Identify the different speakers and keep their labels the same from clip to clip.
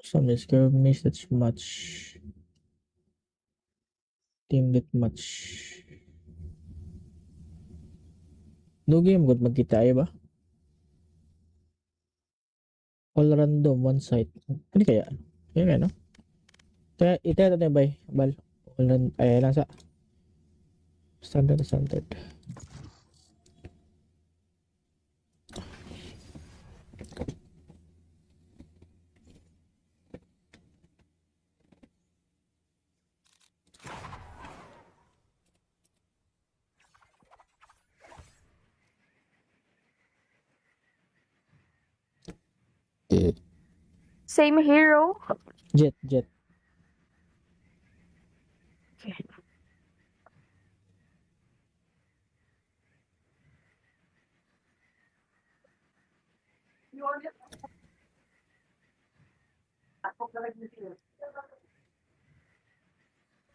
Speaker 1: Some skirmish, that's much. Team that much. No game good magkita ba? All random, one site. Ano kaya? Kaya no? Kaya ito natin ba? Bal. All random. Ay, nasa. Standard.
Speaker 2: Same hero.
Speaker 1: Jet.
Speaker 2: Okay.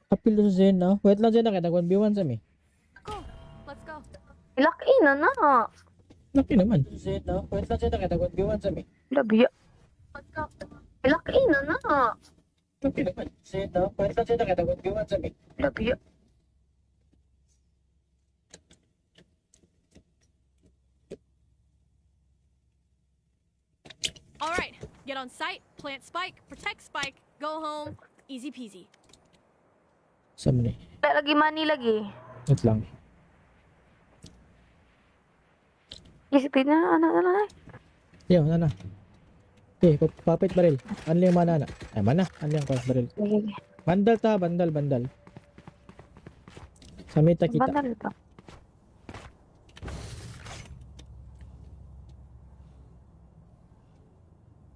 Speaker 1: Apil to sa Zen, no? Wait lang Zen na kita. 1v1 sa mi.
Speaker 3: Go. Let's go.
Speaker 2: Laki na na.
Speaker 1: Laki naman. Zen, no? Wait lang Zen na kita. 1v1 sa mi.
Speaker 2: Labi.
Speaker 3: Let's go.
Speaker 2: Laki na na.
Speaker 1: Laki naman. Zen, no? Wait lang Zen na kita. 1v1 sa mi.
Speaker 2: Labi.
Speaker 3: All right. Get on site, plant spike, protect spike, go home. Easy peasy.
Speaker 1: Sa mi.
Speaker 2: Lagi money lagi.
Speaker 1: Wait lang.
Speaker 2: Isipin na. Ano.
Speaker 1: Yo, na. Okay, papit baril. Ano yung mana na? Ay, mana. Ano yung baril?
Speaker 2: Sige.
Speaker 1: Bandal ta, bandal. Sa mita kita.
Speaker 2: Bandal pa.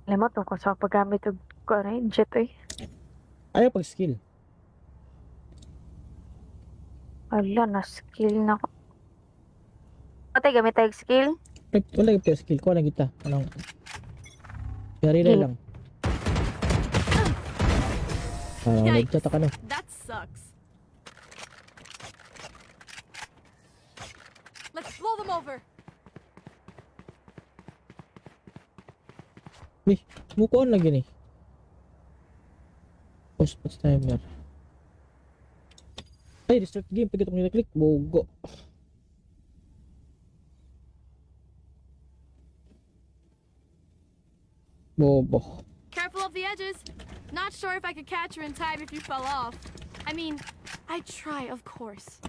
Speaker 2: Alam mo tungkol sa paggamit ng jet eh.
Speaker 1: Ayaw pag skill.
Speaker 2: Ala, na-skill na ko. Ate, gamit tayo skill?
Speaker 1: Wala yung skill. Kuha lang kita. Anong... Relay lang. Nagchat ka no.
Speaker 3: That sucks. Let's blow them over.
Speaker 1: Move on lagi nih. Post timer. Ay, restart game. Pag itong nila-click, bogo. Bobo.
Speaker 3: Careful of the edges. Not sure if I could catch her in time if you fell off. I mean, I'd try, of course.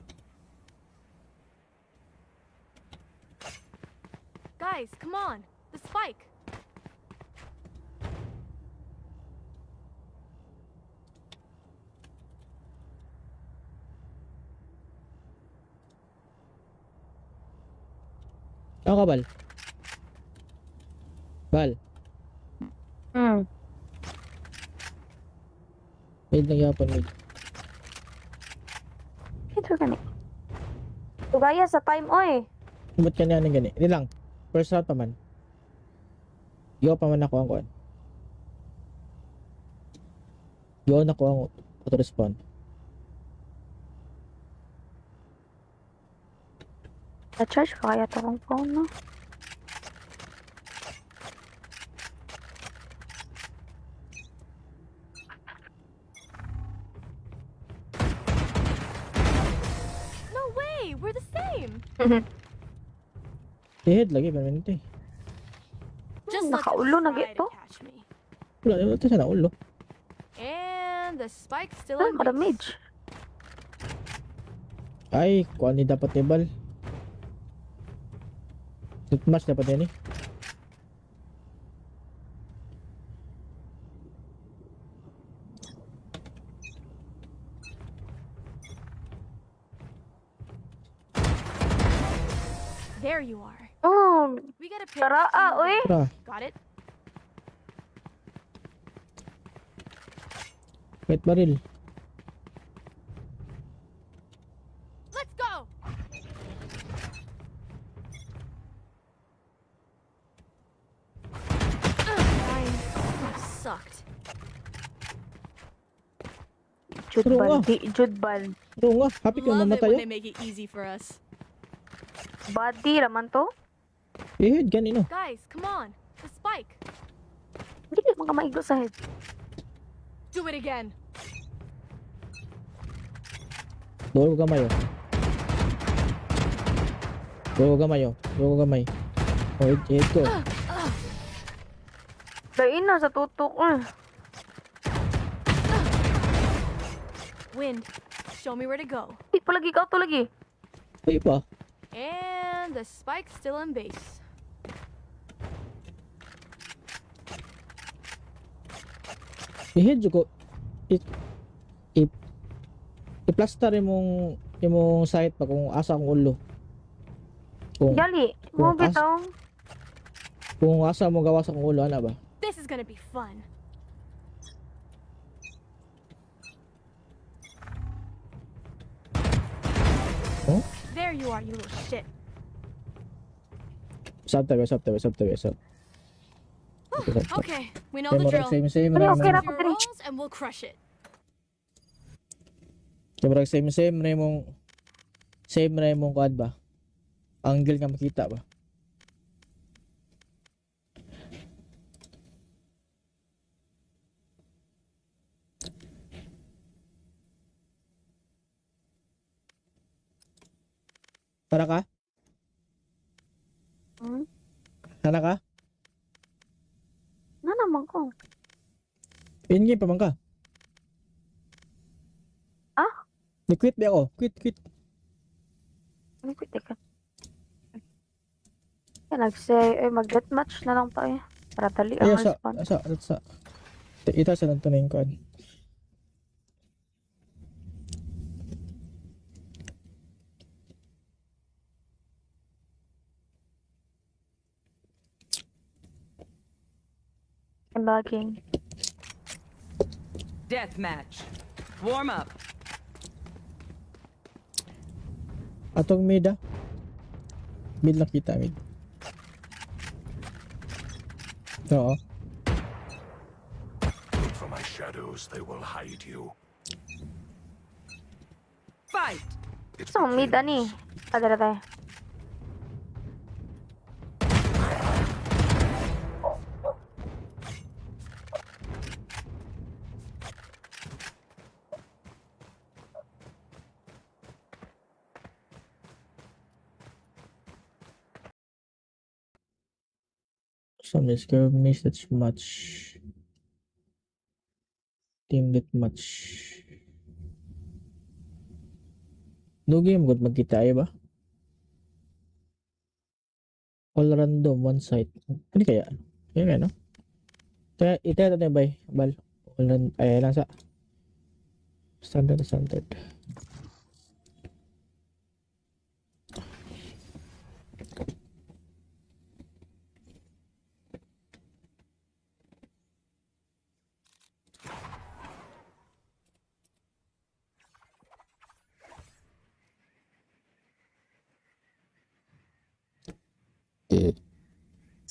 Speaker 3: Guys, come on. The spike.
Speaker 1: Ako ka, Bal? Bal? Wait lang yapon, wait.
Speaker 2: Ito gani. Tugaya sa time, oy.
Speaker 1: Ba't ka na gani? Hindi lang. First round pa man. Yo pa man ako ang kuhan. Yo na ko ang auto-respawn.
Speaker 2: Na-charge pa kaya ito kong phone, no?
Speaker 3: No way! We're the same!
Speaker 1: Head lagi, permanente.
Speaker 3: Just let them
Speaker 2: Nakaulo na
Speaker 3: try
Speaker 2: gito.
Speaker 3: to catch me.
Speaker 1: Wala, ito sa naulo.
Speaker 3: And the spike's still
Speaker 2: Ah,
Speaker 3: in base.
Speaker 2: kadamage.
Speaker 1: Ay, kuhan ni dapat ni Bal. Match dapat yan eh.
Speaker 3: There you are.
Speaker 2: Oh,
Speaker 3: We gotta pick.
Speaker 2: tara oy.
Speaker 1: Tara,
Speaker 3: Got it?
Speaker 1: wait baril.
Speaker 3: Let's go! That sucked.
Speaker 2: Judbal. Judbal.
Speaker 1: Oo nga, happy ka
Speaker 3: Love it
Speaker 1: mamatay
Speaker 3: when
Speaker 1: oh.
Speaker 3: they make it easy for us.
Speaker 2: Body raman to.
Speaker 1: Head, ganino.
Speaker 3: Guys, come on. The spike.
Speaker 2: Hindi ka maigo sa head.
Speaker 3: do it again.
Speaker 1: Duwa ko gamay oh. Duwa ko gamay oh. Duwa ko gamay. Oh, hit ko.
Speaker 2: Lain na sa tutok eh.
Speaker 3: Wind, show me where to go.
Speaker 2: Di pa lagi ka to lagi.
Speaker 1: Ay pa.
Speaker 3: And the spike's still in base.
Speaker 1: I-hit ko. I-plaster imong site pa kung asa ang ulo.
Speaker 2: Gali, mo
Speaker 1: Kung
Speaker 2: bitaw.
Speaker 1: Kung asa mo gawa sa kong ulo, ana ba?
Speaker 3: This is gonna be fun.
Speaker 1: Oh?
Speaker 3: There you are, you little shit.
Speaker 1: Sab tabi.
Speaker 3: Okay, we know the drill.
Speaker 1: Same
Speaker 2: Okay,
Speaker 1: na
Speaker 2: okay
Speaker 1: imong
Speaker 2: ra.
Speaker 3: Your rolls and we'll crush it.
Speaker 1: same na imong kuan ba? Angle nga makita ba? Tara ka?
Speaker 2: Hmm?
Speaker 1: Tara ka?
Speaker 2: Na naman ko.
Speaker 1: In-game pa man ka?
Speaker 2: Ah?
Speaker 1: Ni-quit ba ako? Quit.
Speaker 2: Ano ko teka. Kaya nag-say, mag-deathmatch na lang tayo. Para dali ang
Speaker 1: Ayo
Speaker 2: respawn.
Speaker 1: sa. Ita sa nang tuning kuan.
Speaker 2: I'm lagging.
Speaker 4: Deathmatch. Warm up.
Speaker 1: Atong mid ah. Mid lang kita mid. Oo.
Speaker 5: For my shadows, they will hide you.
Speaker 4: Fight.
Speaker 5: It
Speaker 2: So, mid ani. Adara tayo.
Speaker 1: Some skirmish that's much. Team that much. No game good magkita ay ba? All random one site. Ano kaya? Kaya no? Kaya ita natin bay bal. All random ay nasa standard.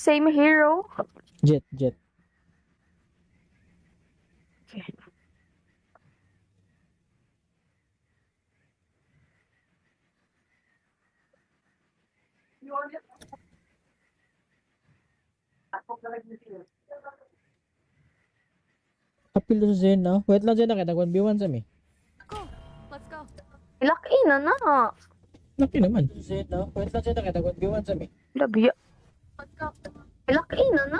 Speaker 2: Same hero.
Speaker 1: Jet.
Speaker 2: Okay.
Speaker 1: Apil to sa Zen no? Wait lang Zen na kaya nag-1v1 sa mi.
Speaker 3: Go, let's go.
Speaker 2: Ilaki na na.
Speaker 1: Laki naman. Zen no? Wait lang Zen na kaya nag-1v1 sa mi.
Speaker 2: Labiya.
Speaker 3: Let's go.
Speaker 2: Ilaki na na.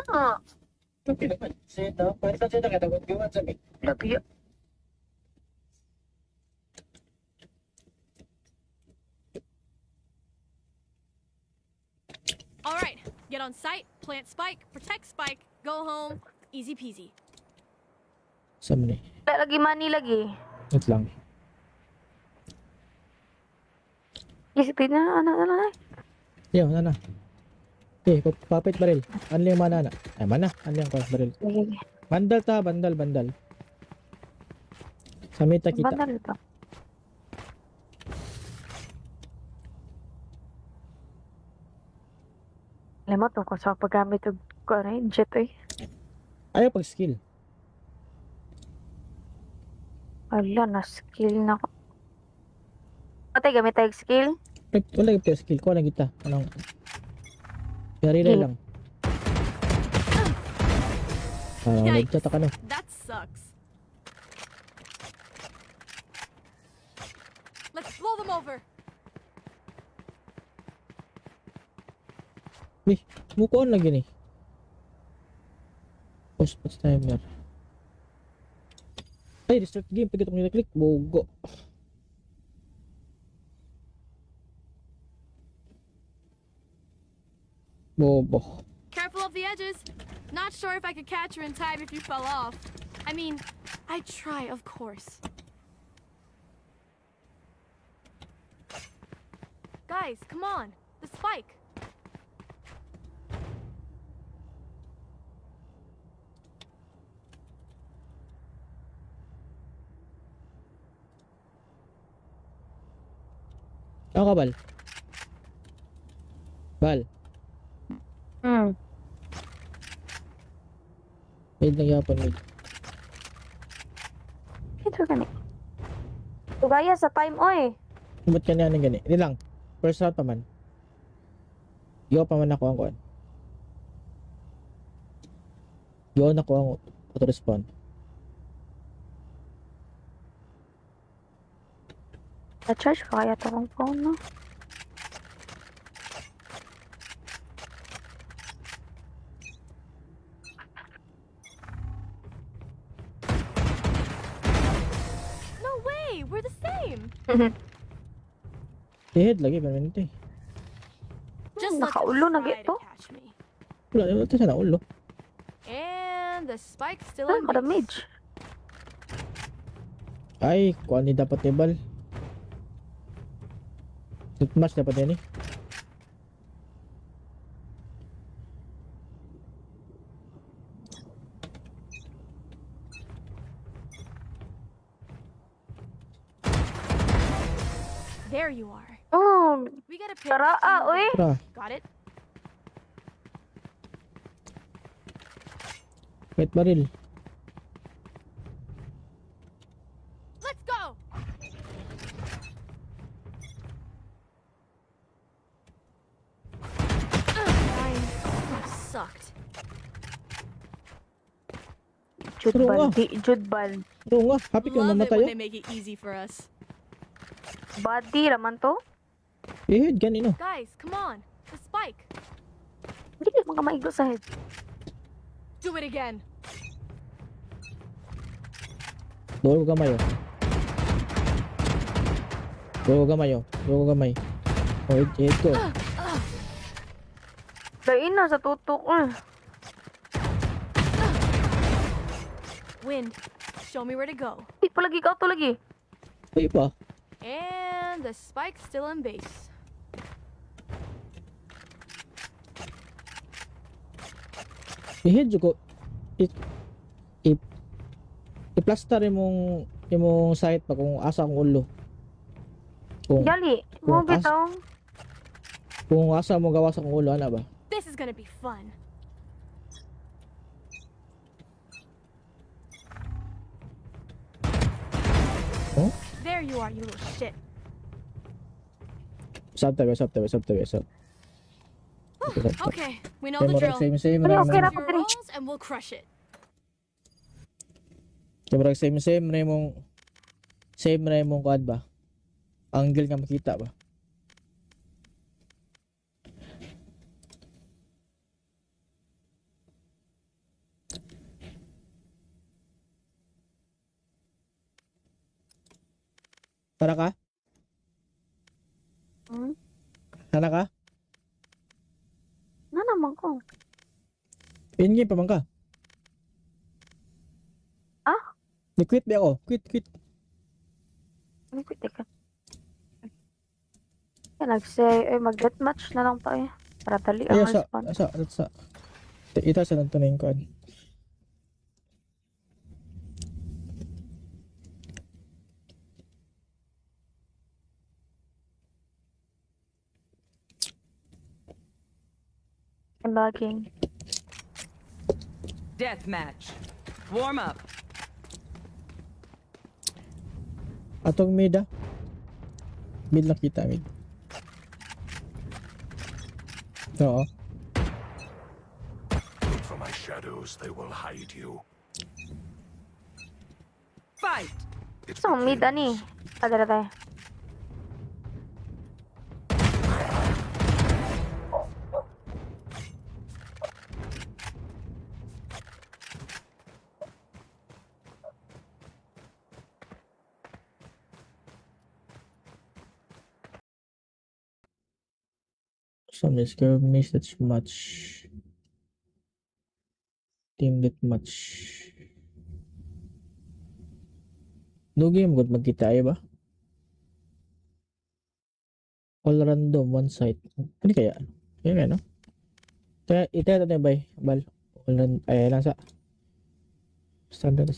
Speaker 1: Laki naman. Zen no? Wait lang Zen na kaya nag-1v1 sa mi.
Speaker 2: Labiya.
Speaker 3: All right, get on site, plant spike, protect spike, go home, easy peasy.
Speaker 1: Sa mi.
Speaker 2: Lagi money lagi.
Speaker 1: Wait lang.
Speaker 2: Isipin na, ano na lang.
Speaker 1: Yo, nana. Okay, papit baril. Anli yung mana na. Ay, mana. Anli yung baril.
Speaker 2: Sige.
Speaker 1: Bandal ta, bandal. Sa mita kita.
Speaker 2: Bandal ba? Alam mo tungkol sa paggamit ng jet eh.
Speaker 1: Ayaw pag skill.
Speaker 2: Ala, na-skill na ko. Ate, gamit tayo skill?
Speaker 1: Wala yung skill. Kuha lang kita. Anong... Relay lang.
Speaker 3: Yikes.
Speaker 1: Nagchat ka no.
Speaker 3: That sucks. Pull them over.
Speaker 1: Mukuan lagi nih. Post timer. Ay, restart game. Pag itong nila-click, bogo. Bobo.
Speaker 3: Careful of the edges. Not sure if I could catch her in time if you fell off. I mean, I'd try, of course. Guys, come on. The spike.
Speaker 1: Ako ka, Bal? Bal, wait lang yapon, wait.
Speaker 2: Ito gani. Tugaya sa time, oy.
Speaker 1: Ba't ka na gani? Hindi lang. First round pa man. Yo pa man ako ang kuan. Yo na ko ang auto-respawn.
Speaker 2: Na-charge pa kaya to kong phone, no?
Speaker 3: No way! We're the same!
Speaker 1: Head lagi pa man ito eh.
Speaker 3: Just let them
Speaker 2: Nakaulo na
Speaker 3: try
Speaker 2: gito.
Speaker 3: to catch me.
Speaker 1: Wala, ito sana ulo.
Speaker 3: And the spike's still
Speaker 2: Ah,
Speaker 3: in base.
Speaker 2: kadamage.
Speaker 1: Ay, kuan ni dapat ni Bal. Match dapat yan eh.
Speaker 3: There you are.
Speaker 2: Oh,
Speaker 3: We gotta pick.
Speaker 2: tara oy.
Speaker 1: Tara,
Speaker 3: Got it?
Speaker 1: wait baril.
Speaker 3: Let's go! Fine. That sucked.
Speaker 2: Judbal, di Judbal.
Speaker 1: Oo nga, happy ka
Speaker 3: Love it
Speaker 1: namatay
Speaker 3: when
Speaker 1: oh.
Speaker 3: they make it easy for us.
Speaker 2: Body raman to.
Speaker 1: Head, ganino.
Speaker 3: Guys, come on. The spike.
Speaker 2: Hindi ka mga maigo sa head.
Speaker 3: Do it again.
Speaker 1: Doon ko gamay oh. Doon ko gamay oh. Doon ko gamay. Oh, head ko.
Speaker 2: Lain na sa tutok.
Speaker 3: Wind. Show me where to go.
Speaker 2: Di pa lagi ka to lagi.
Speaker 1: Ay pa.
Speaker 3: And the spike's still in base.
Speaker 1: I-head ko. I-plaster imong site pa kung asa ang ulo.
Speaker 2: Gali, mo
Speaker 1: Kung
Speaker 2: bitaw.
Speaker 1: Kung asa mo gawa sa kong ulo, ana ba?
Speaker 3: This is gonna be fun.
Speaker 1: Oh?
Speaker 3: There you are, you little shit.
Speaker 1: Sabta.
Speaker 3: Okay, we know the drill.
Speaker 1: Same.
Speaker 2: Okay, okay ra
Speaker 3: Your
Speaker 2: ko diri.
Speaker 3: rolls and we'll crush it.
Speaker 1: Kumurag same na imong kuan ba? Angle nga makita ba? Tara ka? Tara ka?
Speaker 2: Na naman ko.
Speaker 1: In-game pa man ka?
Speaker 2: Ah?
Speaker 1: Ni-quit ba ako? Quit.
Speaker 2: Ano ko teka. Kaya nag-say, mag-deathmatch na lang tayo. Para dali ang
Speaker 1: Ay,
Speaker 2: respawn.
Speaker 1: sa. Ita sa nang tunayin ko.
Speaker 2: I'm lagging.
Speaker 4: Death match. Warm up.
Speaker 1: Atong mid ah. Mid lang kita, mid. Oo.
Speaker 5: Look for my shadows, they will hide you.
Speaker 4: Fight.
Speaker 5: It
Speaker 2: So, mid ani.
Speaker 5: begins.
Speaker 2: Adara tayo.
Speaker 1: Some skirmish, that's much. Team that much. No game good magkita ba? All random, one site. Ano kaya? Kaya no? Kaya ito natin bay. Bal. All random. Ay, nasa. Standard.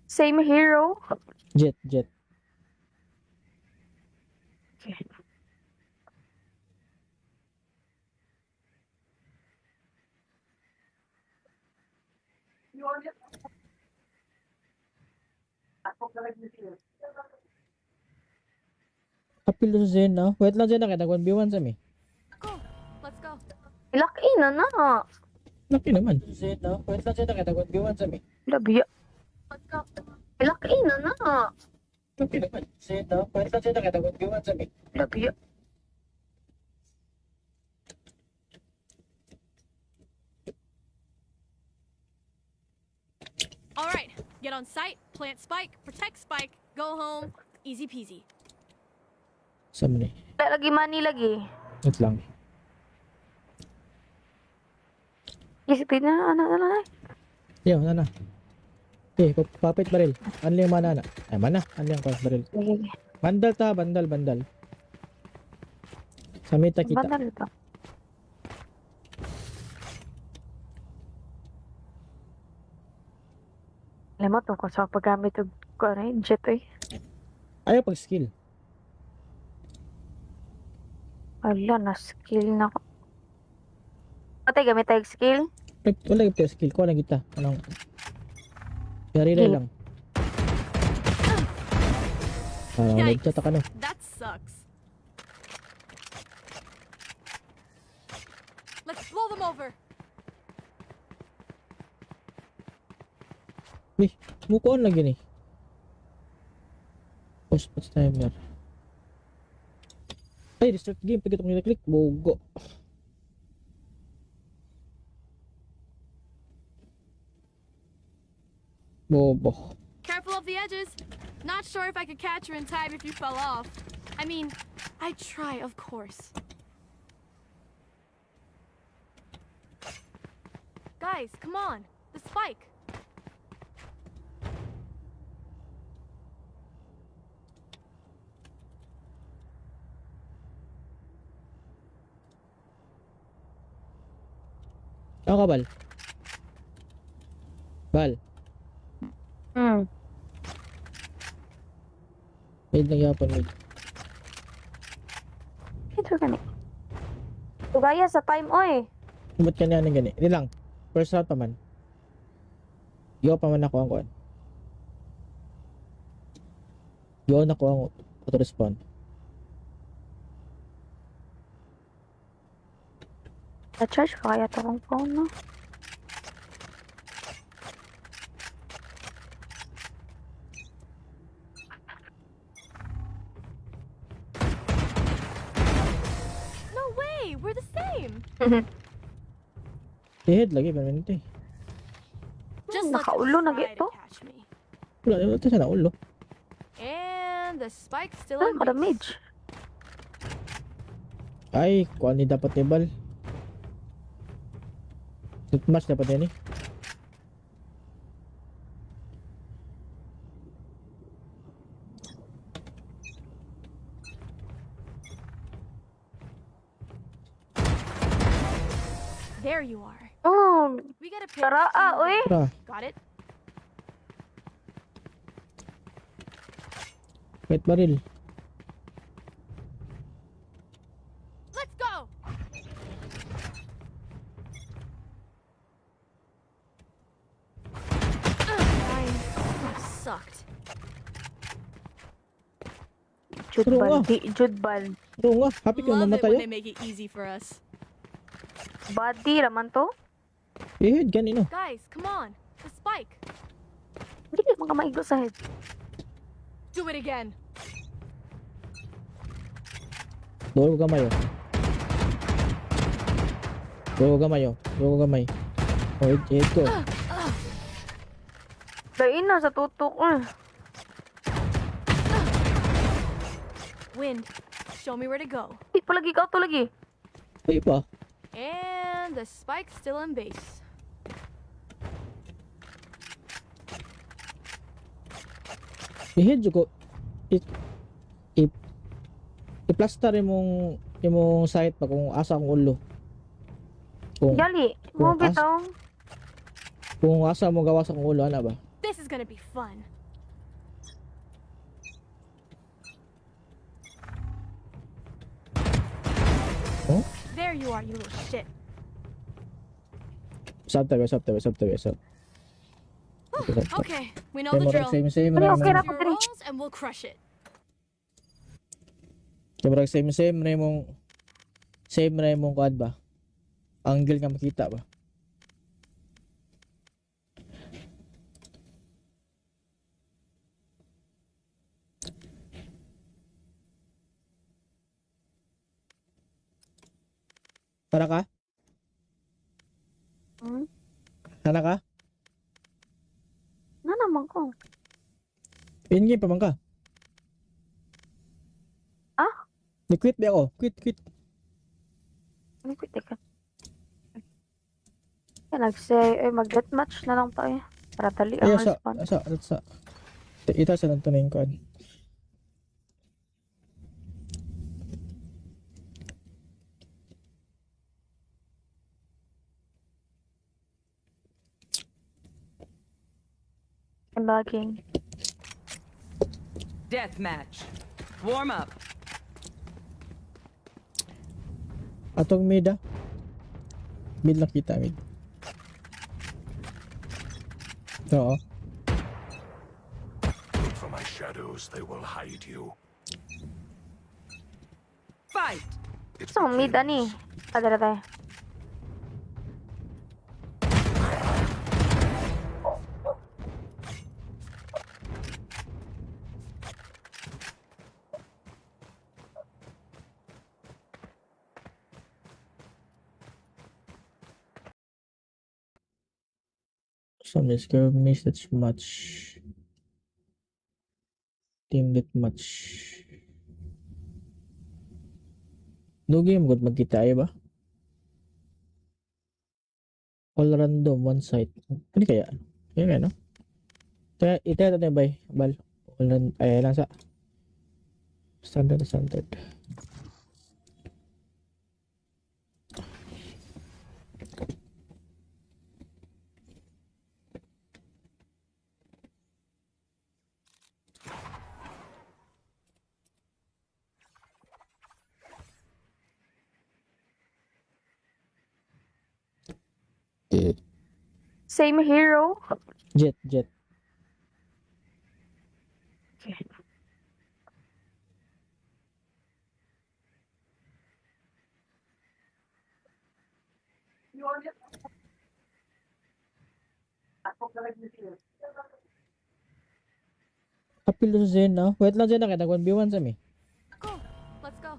Speaker 2: Same hero.
Speaker 1: Jet.
Speaker 2: Okay.
Speaker 1: Apil to sa Zen, no? Wait lang Zen na kita. 1v1 sa mi.
Speaker 3: Cool. Let's go.
Speaker 2: Ilaki na na.
Speaker 1: Laki naman. Zen, no? Wait lang Zen na kita. 1v1 sa mi.
Speaker 2: Labiya.
Speaker 3: Let's go.
Speaker 2: Ilaki na na.
Speaker 1: Laki naman. Zen, no? Wait lang Zen na kita. 1v1 sa mi.
Speaker 2: Labiya.
Speaker 3: All right. Get on site, plant spike, protect spike, go home. Easy peasy.
Speaker 1: Sa mi.
Speaker 2: Lagi money lagi.
Speaker 1: Wait lang.
Speaker 2: Isipin na, ano.
Speaker 1: Yo, na. Okay, papit baril. Ano yung mana na? Ay, mana. Ano yung baril?
Speaker 2: Sige.
Speaker 1: Bandal. Sa meta kita.
Speaker 2: Bandal ba? Alam mo tungkol sa paggamit ng jet eh.
Speaker 1: Ayaw pag skill.
Speaker 2: Ala, na-skill na ko. Ate, gamit tayo skill?
Speaker 1: Wala yung skill. Kuha lang kita. Anong... Yarila lang.
Speaker 3: Yikes.
Speaker 1: Nagchat ka no.
Speaker 3: That sucks. Let's blow them over.
Speaker 1: Move on lagi nih. Post timer. Ay, restart game. Pag itong nila-click, bogo. Bobo.
Speaker 3: Careful of the edges. Not sure if I could catch her in time if you fell off. I mean, I try, of course. Guys, come on. The spike.
Speaker 1: Ako ka, Bal? Bal, mid nagyapon mid.
Speaker 2: Ito gani. Tugaya sa time, oy.
Speaker 1: Ba't ka niya gani? Hindi lang. First round pa man. Yo pa man ako ang kuhan. Yo na ko ang auto-respawn.
Speaker 2: Na-charge pa kaya ito kong phone, no?
Speaker 3: No way! We're the same!
Speaker 1: Head lagi pa man ito eh.
Speaker 3: Just let them
Speaker 2: Nakaulo na
Speaker 3: try
Speaker 2: gito.
Speaker 3: to catch me.
Speaker 1: Wala, ito sana ulo.
Speaker 3: And the spike's still
Speaker 2: Ah,
Speaker 3: in base.
Speaker 2: kadamage.
Speaker 1: Ay, kuhan ni dapat ni Bal. Match dapat yan eh.
Speaker 3: There you are.
Speaker 2: Oh,
Speaker 3: We gotta pick.
Speaker 2: tara oy.
Speaker 1: Tara,
Speaker 3: Got it?
Speaker 1: wait baril.
Speaker 3: Let's go! Fine. That sucked.
Speaker 2: Judbal, di Judbal.
Speaker 1: Oo nga, happy ka
Speaker 3: Love
Speaker 1: naman
Speaker 3: it when
Speaker 1: tayo.
Speaker 3: they make it easy for us.
Speaker 2: Body raman to.
Speaker 1: Head, ganino.
Speaker 3: Guys, come on. The spike.
Speaker 2: Dili man ka maigo sa head.
Speaker 3: Do it again.
Speaker 1: Duwa ko gamay oh. Duwa ko gamay oh. Duwa ko gamay. Oh, hit ko.
Speaker 2: Lain na sa tutok
Speaker 3: Wind. Show me where to go.
Speaker 2: Di pa lagi ka to lagi.
Speaker 1: Ay pa.
Speaker 3: And the spike's still in base.
Speaker 1: I-head ko. I-plaster imong site pa kung asa ang ulo.
Speaker 2: Gali, mo
Speaker 1: Kung
Speaker 2: bitaw.
Speaker 1: Kung asa mo gawa sa kung ulo, ana ba?
Speaker 3: This is gonna be fun.
Speaker 1: Oh?
Speaker 3: There you are, you little shit.
Speaker 1: Sab tabi.
Speaker 3: Okay, we know the drill.
Speaker 1: Same
Speaker 2: Ano, okay ra
Speaker 3: Your
Speaker 2: ko diri.
Speaker 3: rolls and we'll crush it.
Speaker 1: Kumurag same na imong kuan ba? Angle nga makita ba? Tara ka?
Speaker 2: Hmm?
Speaker 1: Tara ka?
Speaker 2: Na naman ko.
Speaker 1: In-game pa man ka?
Speaker 2: Ah?
Speaker 1: Ni-quit ba ako? Quit.
Speaker 2: Ano ko teka. Kaya nag-say, mag-deathmatch na lang tayo. Para dali ang
Speaker 1: Ayo
Speaker 2: respawn.
Speaker 1: sa. Ita sa nang tuning kuan.
Speaker 2: I'm lagging.
Speaker 4: Death match. Warm up.
Speaker 1: Atong mid ah. Mid lang kita mid. Oo.
Speaker 5: Look for my shadows, they will hide you.
Speaker 4: Fight.
Speaker 5: It
Speaker 2: So, mid ani.
Speaker 5: begins.
Speaker 2: Adara tayo.
Speaker 1: Some skirmish that's much. Team that much. No game good magkita ay ba? All random one site. Ano kaya? Kaya no? Kaya ita natin bay bal. All ay nasa standard.
Speaker 2: Same hero.
Speaker 1: Jet.
Speaker 2: Okay.
Speaker 1: Apil to sa Zen no? Wait lang Zen na kaya nag-1v1 sa mi.
Speaker 3: Go. Let's go.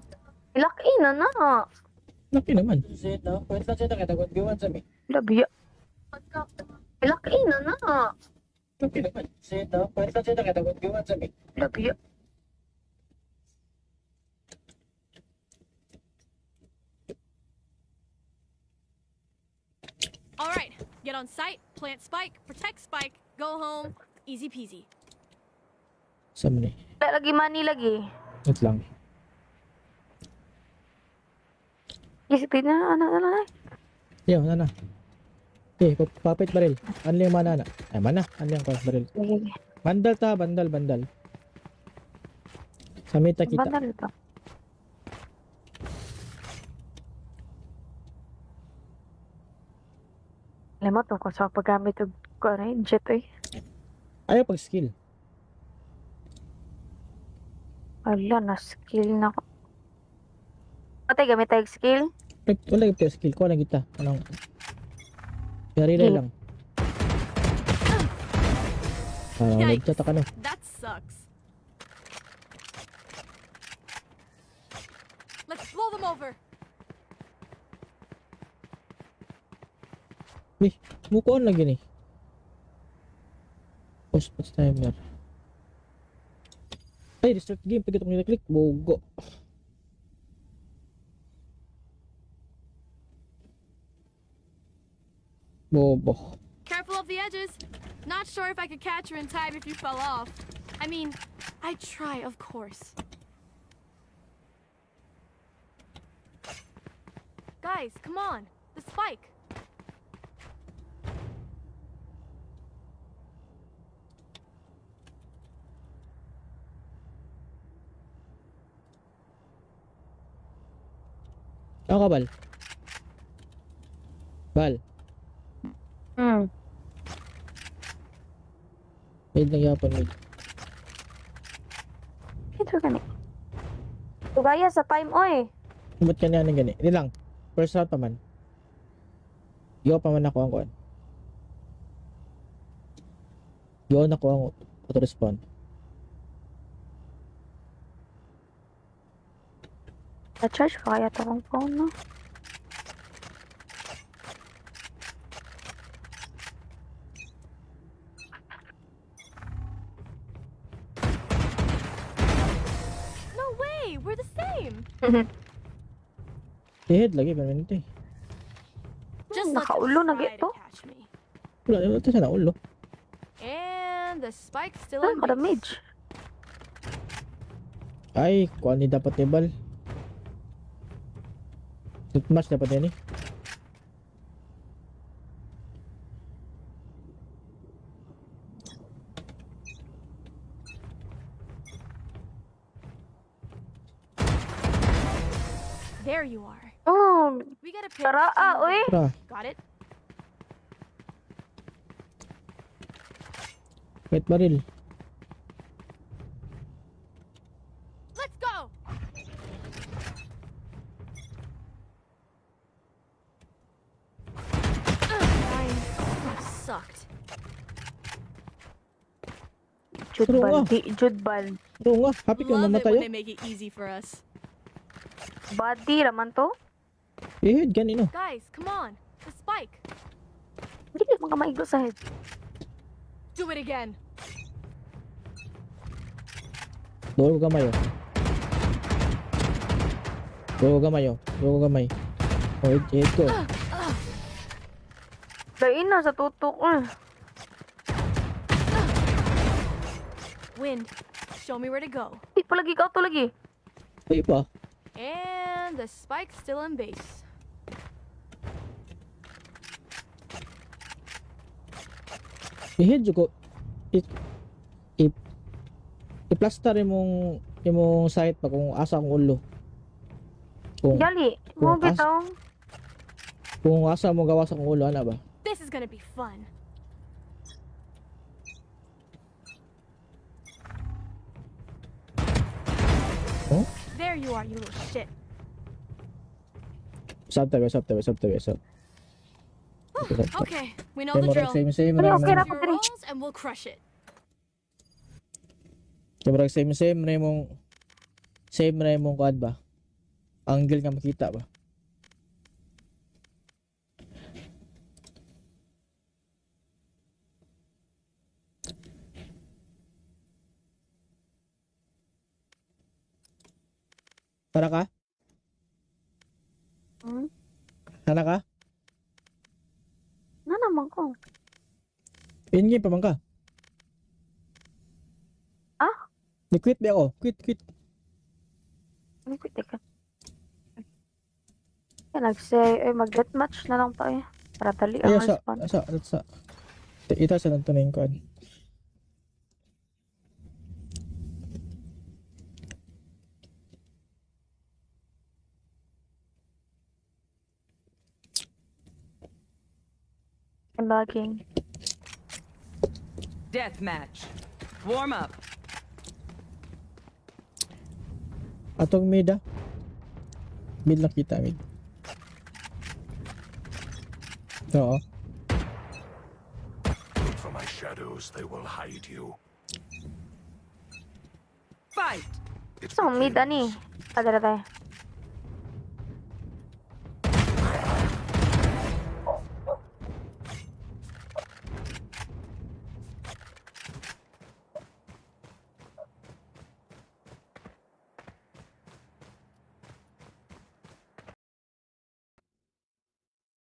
Speaker 2: Ilaki na na.
Speaker 1: Laki naman. Zen no? Wait lang Zen na kaya nag-1v1 sa mi.
Speaker 2: Labiya.
Speaker 3: Let's go.
Speaker 2: Ilaki na na.
Speaker 1: Laki naman. Zen no? Wait lang Zen na kaya nag-1v1 sa mi.
Speaker 2: Labiya.
Speaker 3: All right, get on site, plant spike, protect spike, go home, easy peasy.
Speaker 1: Sa mi.
Speaker 2: Lagi money lagi.
Speaker 1: Wait lang.
Speaker 2: Isipin na, ano na lang.
Speaker 1: Yo, nana. Okay, papit baril. Ano yung mana na? Ay, mana. Ano yung baril?
Speaker 2: Sige.
Speaker 1: Bandal ta, bandal. Sa mita kita.
Speaker 2: Bandal pa. Alam mo tungkol sa paggamit ng jet
Speaker 1: Ayaw pag skill.
Speaker 2: Ala, na-skill na ko. Ate, gamit tayo skill?
Speaker 1: Wala yung skill. Kuha lang kita. Anong... Yari lang. Nagchat ka no.
Speaker 3: That sucks. Let's blow them over.
Speaker 1: Move on lagi nih. Post timer. Ay, restart game. Pag itong nila-click, bogo. Bobo.
Speaker 3: Careful of the edges. Not sure if I could catch her in time if you fell off. I mean, I'd try, of course. Guys, come on. The spike.
Speaker 1: Ako ka, Bal? Bal? Wait, nagyapon, wait.
Speaker 2: Ito gani. Tugaya sa time, oy.
Speaker 1: Ba't ka na gani? Hindi lang. First round pa man. Yo pa man ako ang kuhan. Yo na ko ang auto-respawn.
Speaker 2: Na-charge pa kaya to kong phone, no?
Speaker 3: No way! We're the same!
Speaker 1: Head lagi, permanente.
Speaker 3: Just let them
Speaker 2: Nakaulo na
Speaker 3: try
Speaker 2: gito.
Speaker 3: to catch me.
Speaker 1: Wala, ito sana ulo.
Speaker 3: And the spike's still
Speaker 2: Ah,
Speaker 3: in base.
Speaker 2: kadamage.
Speaker 1: Ay, kuhan ni dapat ni Bal. Match dapat yan eh.
Speaker 3: There you are.
Speaker 2: Oh,
Speaker 3: We gotta pick.
Speaker 2: tara oy.
Speaker 1: Tara,
Speaker 3: Got it?
Speaker 1: wait baril.
Speaker 3: Let's go! Fine. That sucked.
Speaker 2: Judbal, di Judbal.
Speaker 1: Oo nga, happy ka
Speaker 3: Love it
Speaker 1: namatay
Speaker 3: when
Speaker 1: oh.
Speaker 3: they make it easy for us.
Speaker 2: Body raman to.
Speaker 1: Head, ganino.
Speaker 3: Guys, come on. The spike.
Speaker 2: Hindi ka mga maigo sa head.
Speaker 3: Do it again.
Speaker 1: Doon ko gamay oh. Doon ko gamay oh. Doon ko gamay. Oh, head ko.
Speaker 2: Lain na sa tutok.
Speaker 3: Wind. Show me where to go.
Speaker 2: Di pa lagi ka to lagi.
Speaker 1: Ay pa.
Speaker 3: And the spike's still in base.
Speaker 1: I-head ko. I-plaster imong site pa kung asa ang ulo.
Speaker 2: Gali, mo
Speaker 1: Kung
Speaker 2: bitaw.
Speaker 1: Kung asa mo gawa sa kong ulo, ana ba?
Speaker 3: This is gonna be fun.
Speaker 1: Oh?
Speaker 3: There you are, you little shit.
Speaker 1: Sabta.
Speaker 3: Okay, we know the drill.
Speaker 1: Same.
Speaker 2: Okay, okay ra
Speaker 3: Your
Speaker 2: ko diri.
Speaker 3: rolls and we'll crush it.
Speaker 1: Kumurag same na imong kuan ba? Angle nga makita ba? Tara ka? Tara ka?
Speaker 2: Na naman ko.
Speaker 1: In-game pa man ka?
Speaker 2: Ah?
Speaker 1: Ni-quit ba ako? Quit.
Speaker 2: Ano ko teka. Kaya nag-say, mag-deathmatch na lang tayo. Para dali ang
Speaker 1: Ay,
Speaker 2: respawn.
Speaker 1: sa. Ita sa nang tunayin ko.
Speaker 2: I'm lagging.
Speaker 4: Death match. Warm up.
Speaker 1: Atong mid ah. Mid lang kita, mid. Oo.
Speaker 5: For my shadow. shadows, they will hide you.
Speaker 4: Fight!
Speaker 5: It
Speaker 2: So, mid ani.
Speaker 5: begins.
Speaker 2: Padala tayo.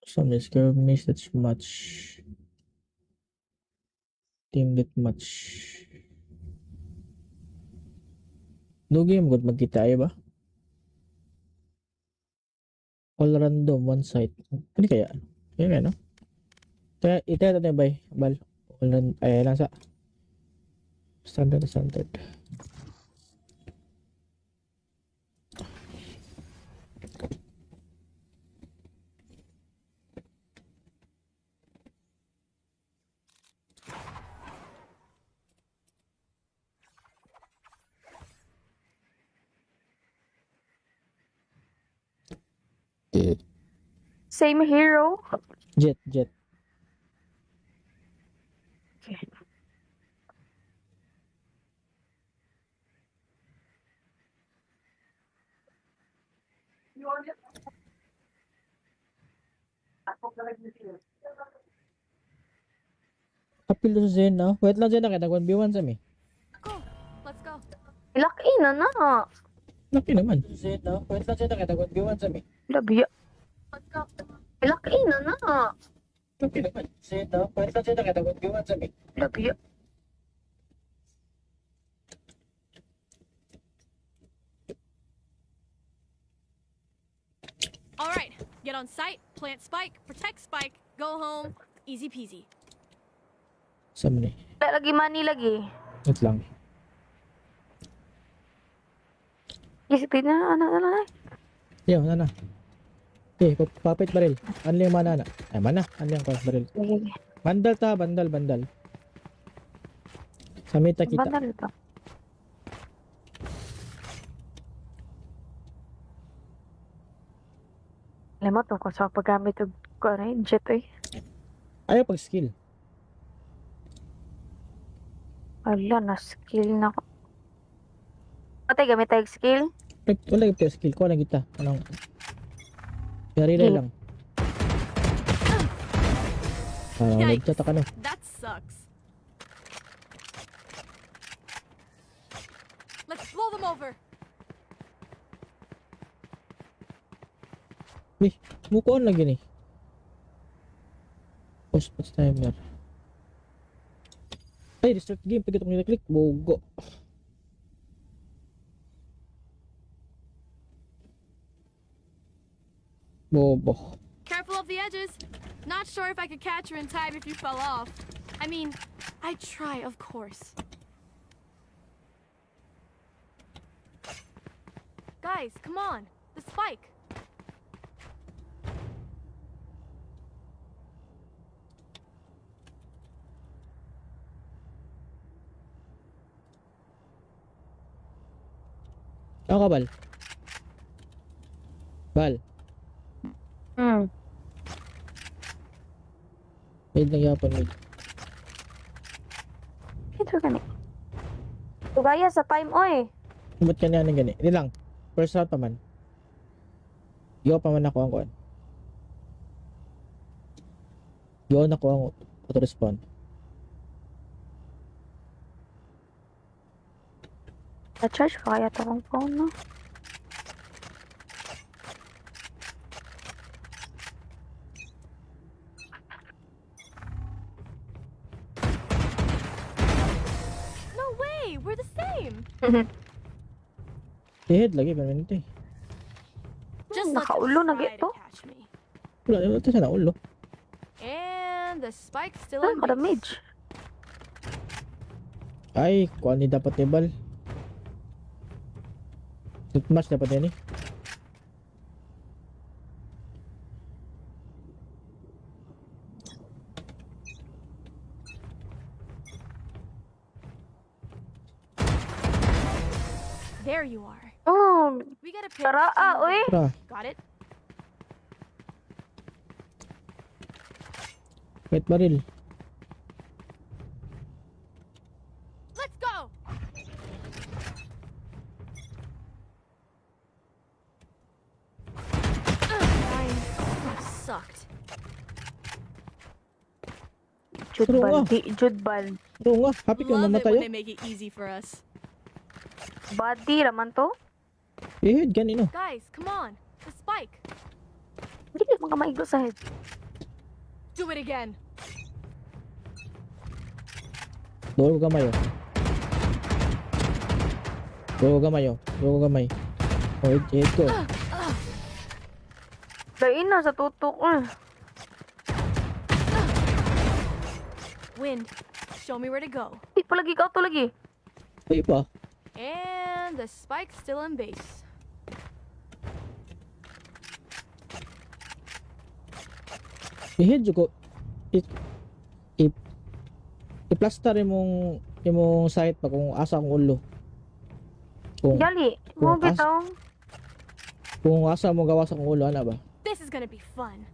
Speaker 1: Some skirmish that's much. Team that much. No game good magkita ay ba? All random one site. Ano kaya? Kaya no? Kaya ito natin bay. Bal. All random. Ay nasa. Standard.
Speaker 2: Same hero.
Speaker 1: Jet.
Speaker 2: Okay.
Speaker 1: Apil to sa Zen no? Wait lang Zen na kita 1v1 sa mi.
Speaker 3: Cool. Let's go.
Speaker 2: Ilaki na na.
Speaker 1: Laki naman. Zen no? Wait lang Zen na kita 1v1 sa mi.
Speaker 2: Labiya.
Speaker 3: Let's go.
Speaker 2: Ilaki na na.
Speaker 1: Laki naman. Zen no? Wait lang Zen na kita 1v1 sa mi.
Speaker 2: Labiya.
Speaker 3: All right. Get on site, plant spike, protect spike, go home. Easy peasy.
Speaker 1: Sa mi.
Speaker 2: Lagi money lagi.
Speaker 1: Wait lang.
Speaker 2: Isipin na. Ano.
Speaker 1: Yo, na. Okay, papit baril. Ano yung mana na? Ay, mana. Ano yung baril?
Speaker 2: Sige.
Speaker 1: Bandal ta, bandal. Sa meta kita.
Speaker 2: Bandal pa. Alam mo tungkol sa paggamit ng jet eh.
Speaker 1: Ayaw pag skill.
Speaker 2: Ala, na-skill na ko. Ate, gamit tayo skill?
Speaker 1: Wala yung skill. Kuha lang kita. Anong... Yarila lang.
Speaker 3: Yikes.
Speaker 1: Nagchat ka no.
Speaker 3: That sucks. Let's blow them over.
Speaker 1: Move on lagi nih. Post timer. Ay, restart game. Pag itong nila-click, bogo. Bobo.
Speaker 3: Careful of the edges. Not sure if I could catch her in time if you fell off. I mean, I'd try, of course. Guys, come on. The spike.
Speaker 1: Ako ka, Bal? Bal, wait lang yapon. Wait.
Speaker 2: Ito gani. Tugaya sa time, oy.
Speaker 1: Ba't ka na gani? Hindi lang. First round pa man. Yo pa man ako ang kuhan. Yo na ko ang auto-respawn.
Speaker 2: Na-charge pa kaya ito kong phone, no?
Speaker 3: No way! We're the same!
Speaker 1: Head lagi pa man ito eh.
Speaker 3: Just let them
Speaker 2: Nakaulo na
Speaker 3: try
Speaker 2: gito.
Speaker 3: to catch me.
Speaker 1: Wala, ito sana ulo.
Speaker 3: And the spike's still
Speaker 2: Ah,
Speaker 3: in
Speaker 2: kada
Speaker 3: base.
Speaker 2: mage.
Speaker 1: Ay, kuhan ni dapat ni Bal. Match dapat yan eh.
Speaker 3: There you are.
Speaker 2: Oh,
Speaker 3: We gotta pick.
Speaker 2: tara oy.
Speaker 1: Tara,
Speaker 3: Got it?
Speaker 1: wait baril.
Speaker 3: sucked.
Speaker 1: True nga.
Speaker 2: Jude Bal.
Speaker 1: True nga. Happy ka
Speaker 3: Love it
Speaker 1: namatay
Speaker 3: when
Speaker 1: oh.
Speaker 3: they make it easy for us.
Speaker 2: Body raman to.
Speaker 1: Ihid, ganino.
Speaker 3: Guys, come on. The spike.
Speaker 2: Hindi ka mga maigo sa head.
Speaker 3: Do it again.
Speaker 1: Dugo gamay oh. Dugo gamay oh. Dugo gamay. Oh, ihid ko.
Speaker 2: Lain na sa tutok.
Speaker 3: Wind. Show me where to go.
Speaker 2: Hindi pa lagi ka to lagi.
Speaker 1: Ay pa.
Speaker 3: And the spike's still in base.
Speaker 1: Ihid ko. I-plaster imong site pa kung asa ang ulo. Kung
Speaker 2: Gali.
Speaker 1: Kung
Speaker 2: Mo bitaw.
Speaker 1: kung asa mo gawa sa kung ulo ana ba?
Speaker 3: This is gonna be fun.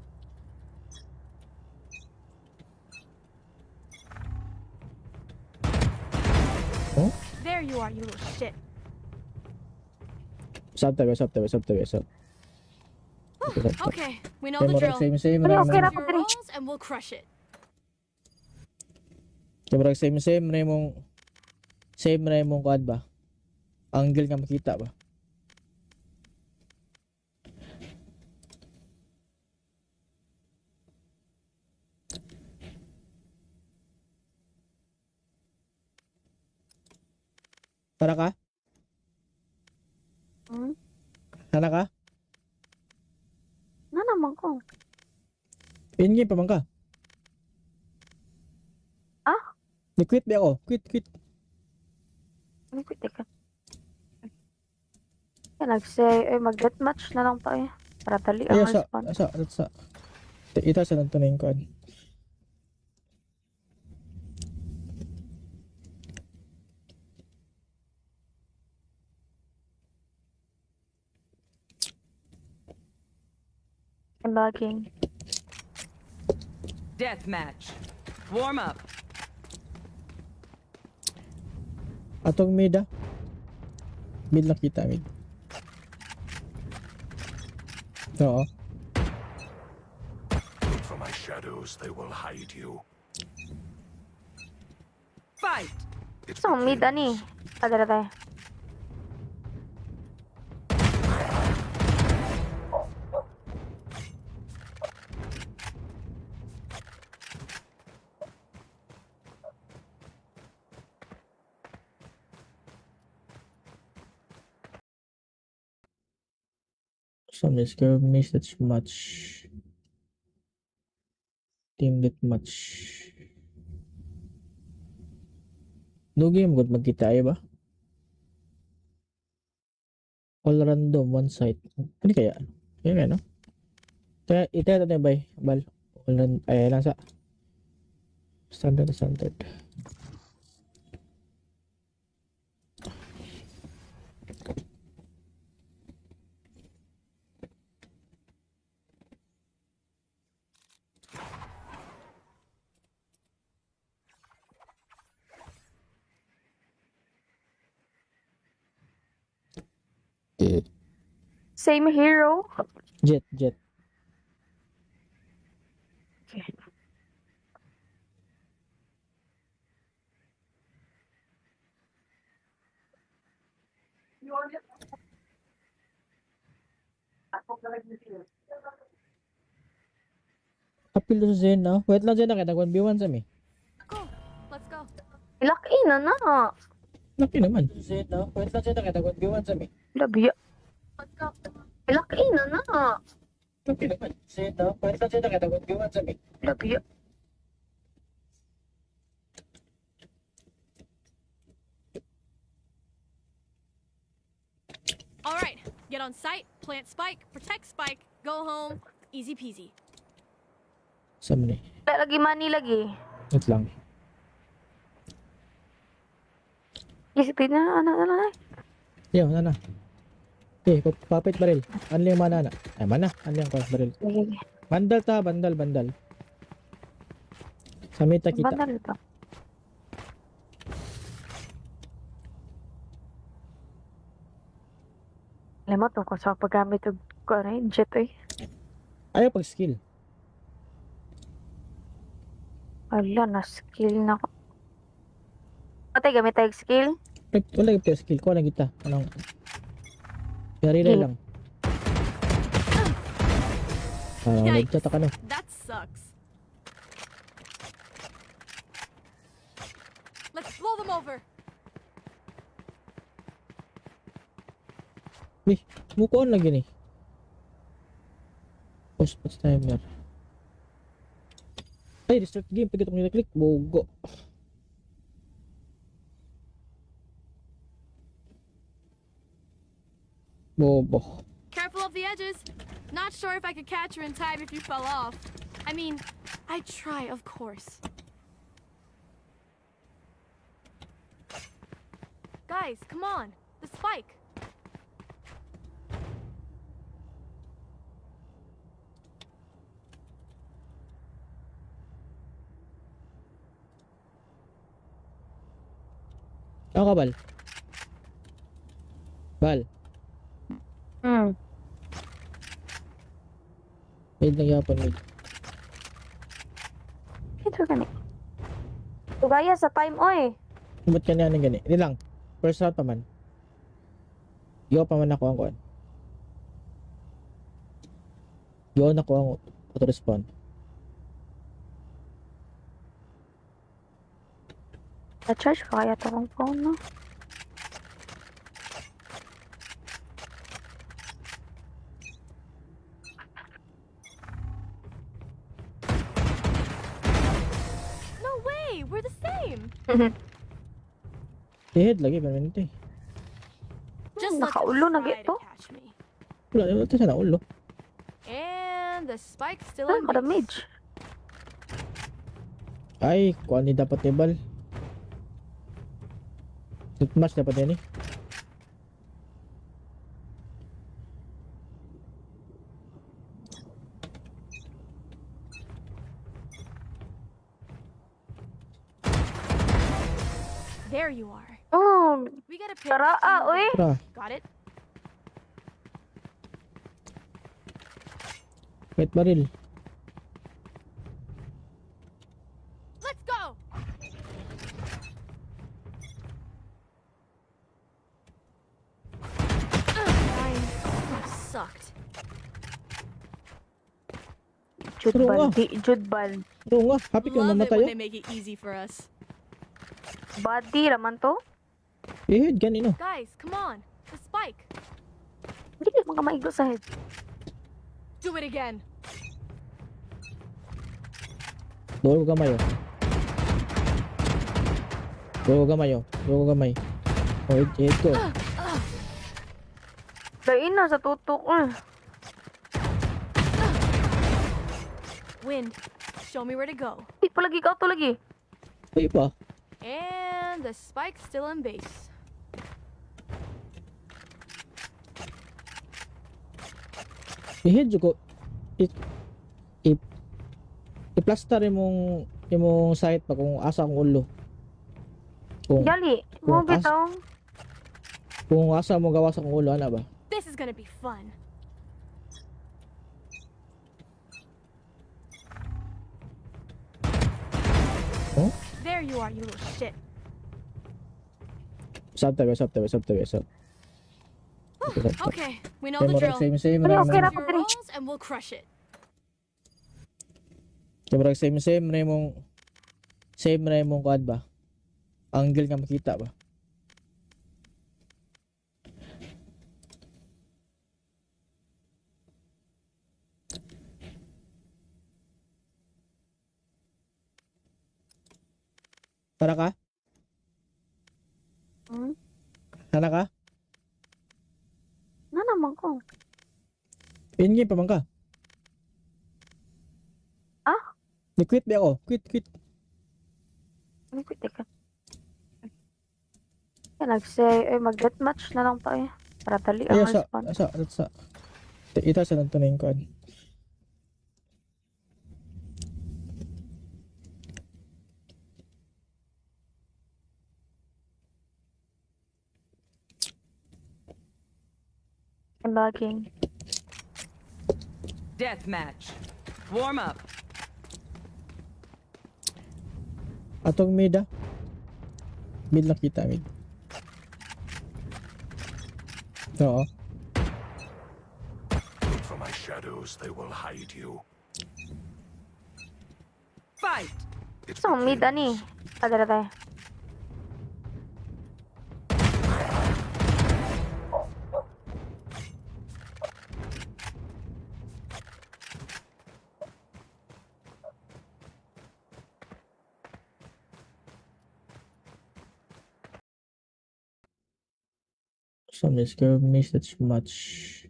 Speaker 1: Oh?
Speaker 3: There you are, you little shit.
Speaker 1: Sabta.
Speaker 3: Okay, we know the drill.
Speaker 1: Same
Speaker 2: Okay, okay ra
Speaker 3: Your
Speaker 2: ko diri.
Speaker 3: rolls and we'll crush it.
Speaker 1: Kumurag same na imong kuan ba? Angle nga makita ba? Para ka?
Speaker 2: Hmm?
Speaker 1: Sana ka?
Speaker 2: Na naman ko.
Speaker 1: In-game pa man ka?
Speaker 2: Ah?
Speaker 1: Ni-quit ba ako? Quit.
Speaker 2: Ano ko teka. Kaya nag-say, mag-deathmatch na lang tayo. Para dali ang
Speaker 1: Ayo
Speaker 2: respawn.
Speaker 1: sa. Ita sa nang tuning kuan.
Speaker 2: I'm lagging.
Speaker 4: Deathmatch. Warm up.
Speaker 1: Atong mid ah. Mid lang kita mid. Oo.
Speaker 5: Look for my shadows, they will hide you.
Speaker 4: Fight.
Speaker 5: It
Speaker 2: So, mid ani.
Speaker 5: begins.
Speaker 2: Adara tayo.
Speaker 1: Some skirmish that's much. Team that much. No game good magkita ay ba? All random one site. Ano kaya? Kaya no? Kaya ita natin bay. Bal. All random. Ay lang sa. Standard.
Speaker 2: Same hero.
Speaker 1: Jet.
Speaker 2: Okay.
Speaker 1: Apil to sa Zen no? Wait lang Zen na kaya nag-1v1 sa mi.
Speaker 3: Cool. Let's go.
Speaker 2: Ilaki na na.
Speaker 1: Laki naman. Zen no? Wait lang Zen na kaya nag-1v1 sa mi.
Speaker 2: Labiya.
Speaker 3: Let's go.
Speaker 2: Ilaki na na.
Speaker 1: Laki naman. Zen no? Wait lang Zen na kaya nag-1v1 sa mi.
Speaker 2: Labiya.
Speaker 3: All right, get on site, plant spike, protect spike, go home. Easy peasy.
Speaker 1: Sa mi.
Speaker 2: Lagi money lagi.
Speaker 1: Wait lang.
Speaker 2: Isipin na, ano na lang.
Speaker 1: Yo, nana. Eh, papit baril. Anli yung mana na. Ay, mana. Anli yung baril.
Speaker 2: Sige.
Speaker 1: Bandal ta, bandal. Sa mita kita.
Speaker 2: Bandal pa. Alam mo tungkol sa paggamit ng jet eh.
Speaker 1: Ayaw pag skill.
Speaker 2: Ala, na-skill na ko. Ate, gamit tayo skill.
Speaker 1: Wala yung skill ko na kita. Anong Yarila
Speaker 2: Game.
Speaker 1: lang. Nagchat ka no.
Speaker 3: That sucks. Let's blow them over.
Speaker 1: Move on lagi nih. Post timer. Ay, restart game. Pag itong nila-click, bogo. Bobo.
Speaker 3: Careful of the edges. Not sure if I could catch her in time if you fell off. I mean, I'd try, of course. Guys, come on. The spike.
Speaker 1: Ako ka, Bal? Bal? Wait lang yapon, wait.
Speaker 2: Ito gani. Tugaya sa time, oy.
Speaker 1: Ba't ka na gani? Hindi lang. First round pa man. Yo pa man ako ang kuhan. Yo na ko ang auto-respawn.
Speaker 2: Na-charge pa kaya ito kong phone, no?
Speaker 3: No way! We're the same!
Speaker 1: Head lagi pa man ito eh.
Speaker 3: Just let them
Speaker 2: Nakaulo na
Speaker 3: try
Speaker 2: gito.
Speaker 3: to catch me.
Speaker 1: Wala, ito sana ulo.
Speaker 3: And the spike's still
Speaker 2: Ah,
Speaker 3: in base.
Speaker 2: kadamage.
Speaker 1: Ay, kuhan ni dapat ni Bal. Match dapat yan eh.
Speaker 3: There you are.
Speaker 2: Oh,
Speaker 3: We gotta pick.
Speaker 2: tara oy.
Speaker 1: Tara,
Speaker 3: Got it?
Speaker 1: wait baril.
Speaker 3: Let's go! Fine. That sucked.
Speaker 2: Judbal, di Judbal.
Speaker 1: Oo nga, happy ka
Speaker 3: Love it
Speaker 1: namatay
Speaker 3: when
Speaker 1: oh.
Speaker 3: they make it easy for us.
Speaker 2: Body raman to.
Speaker 1: Head, ganino.
Speaker 3: Guys, come on. The spike.
Speaker 2: Hindi ka mga maigo sa head.
Speaker 3: Do it again.
Speaker 1: Doon ko gamay oh. Doon ko gamay oh. Doon ko gamay. Oh, head ko.
Speaker 2: Lain na sa tutok.
Speaker 3: Wind. Show me where to go.
Speaker 2: Di pa lagi ka to lagi.
Speaker 1: Ay pa.
Speaker 3: And the spike's still in base.
Speaker 1: I-head ko. I-plaster imong site pa kung asa ang ulo.
Speaker 2: Gali, mo
Speaker 1: Kung
Speaker 2: bitaw.
Speaker 1: Kung asa mo gawa sa kong ulo, ana ba?
Speaker 3: This is gonna be fun.
Speaker 1: Oh?
Speaker 3: There you are, you little shit.
Speaker 1: Sab tabi.
Speaker 3: Okay, we know the drill.
Speaker 1: Same.
Speaker 2: Ano, okay ra
Speaker 3: Do
Speaker 2: ko
Speaker 3: your
Speaker 2: diri.
Speaker 3: rolls and we'll crush it.
Speaker 1: Siyempre, same na imong kuad ba? Angle nga makita ba? Tara ka? Tara ka?
Speaker 2: Na naman ko.
Speaker 1: In-game pa man ka?
Speaker 2: Ah?
Speaker 1: Ni-quit ba ako? Quit.
Speaker 2: Ano ko teka. Kaya nag-say, mag-deathmatch na lang tayo. Para dali ang
Speaker 1: Ay,
Speaker 2: respawn.
Speaker 1: sa. Ita sa nang tunay ko.
Speaker 2: I'm lagging.
Speaker 4: Death match. Warm up.
Speaker 1: Atong mid ah. Mid lang kita, mid. Oo.
Speaker 5: Look for my shadows, they will hide you.
Speaker 4: Fight!
Speaker 5: It
Speaker 2: So, mid ani.
Speaker 5: begins.
Speaker 2: Padala tayo.
Speaker 1: Some skirmish that's much.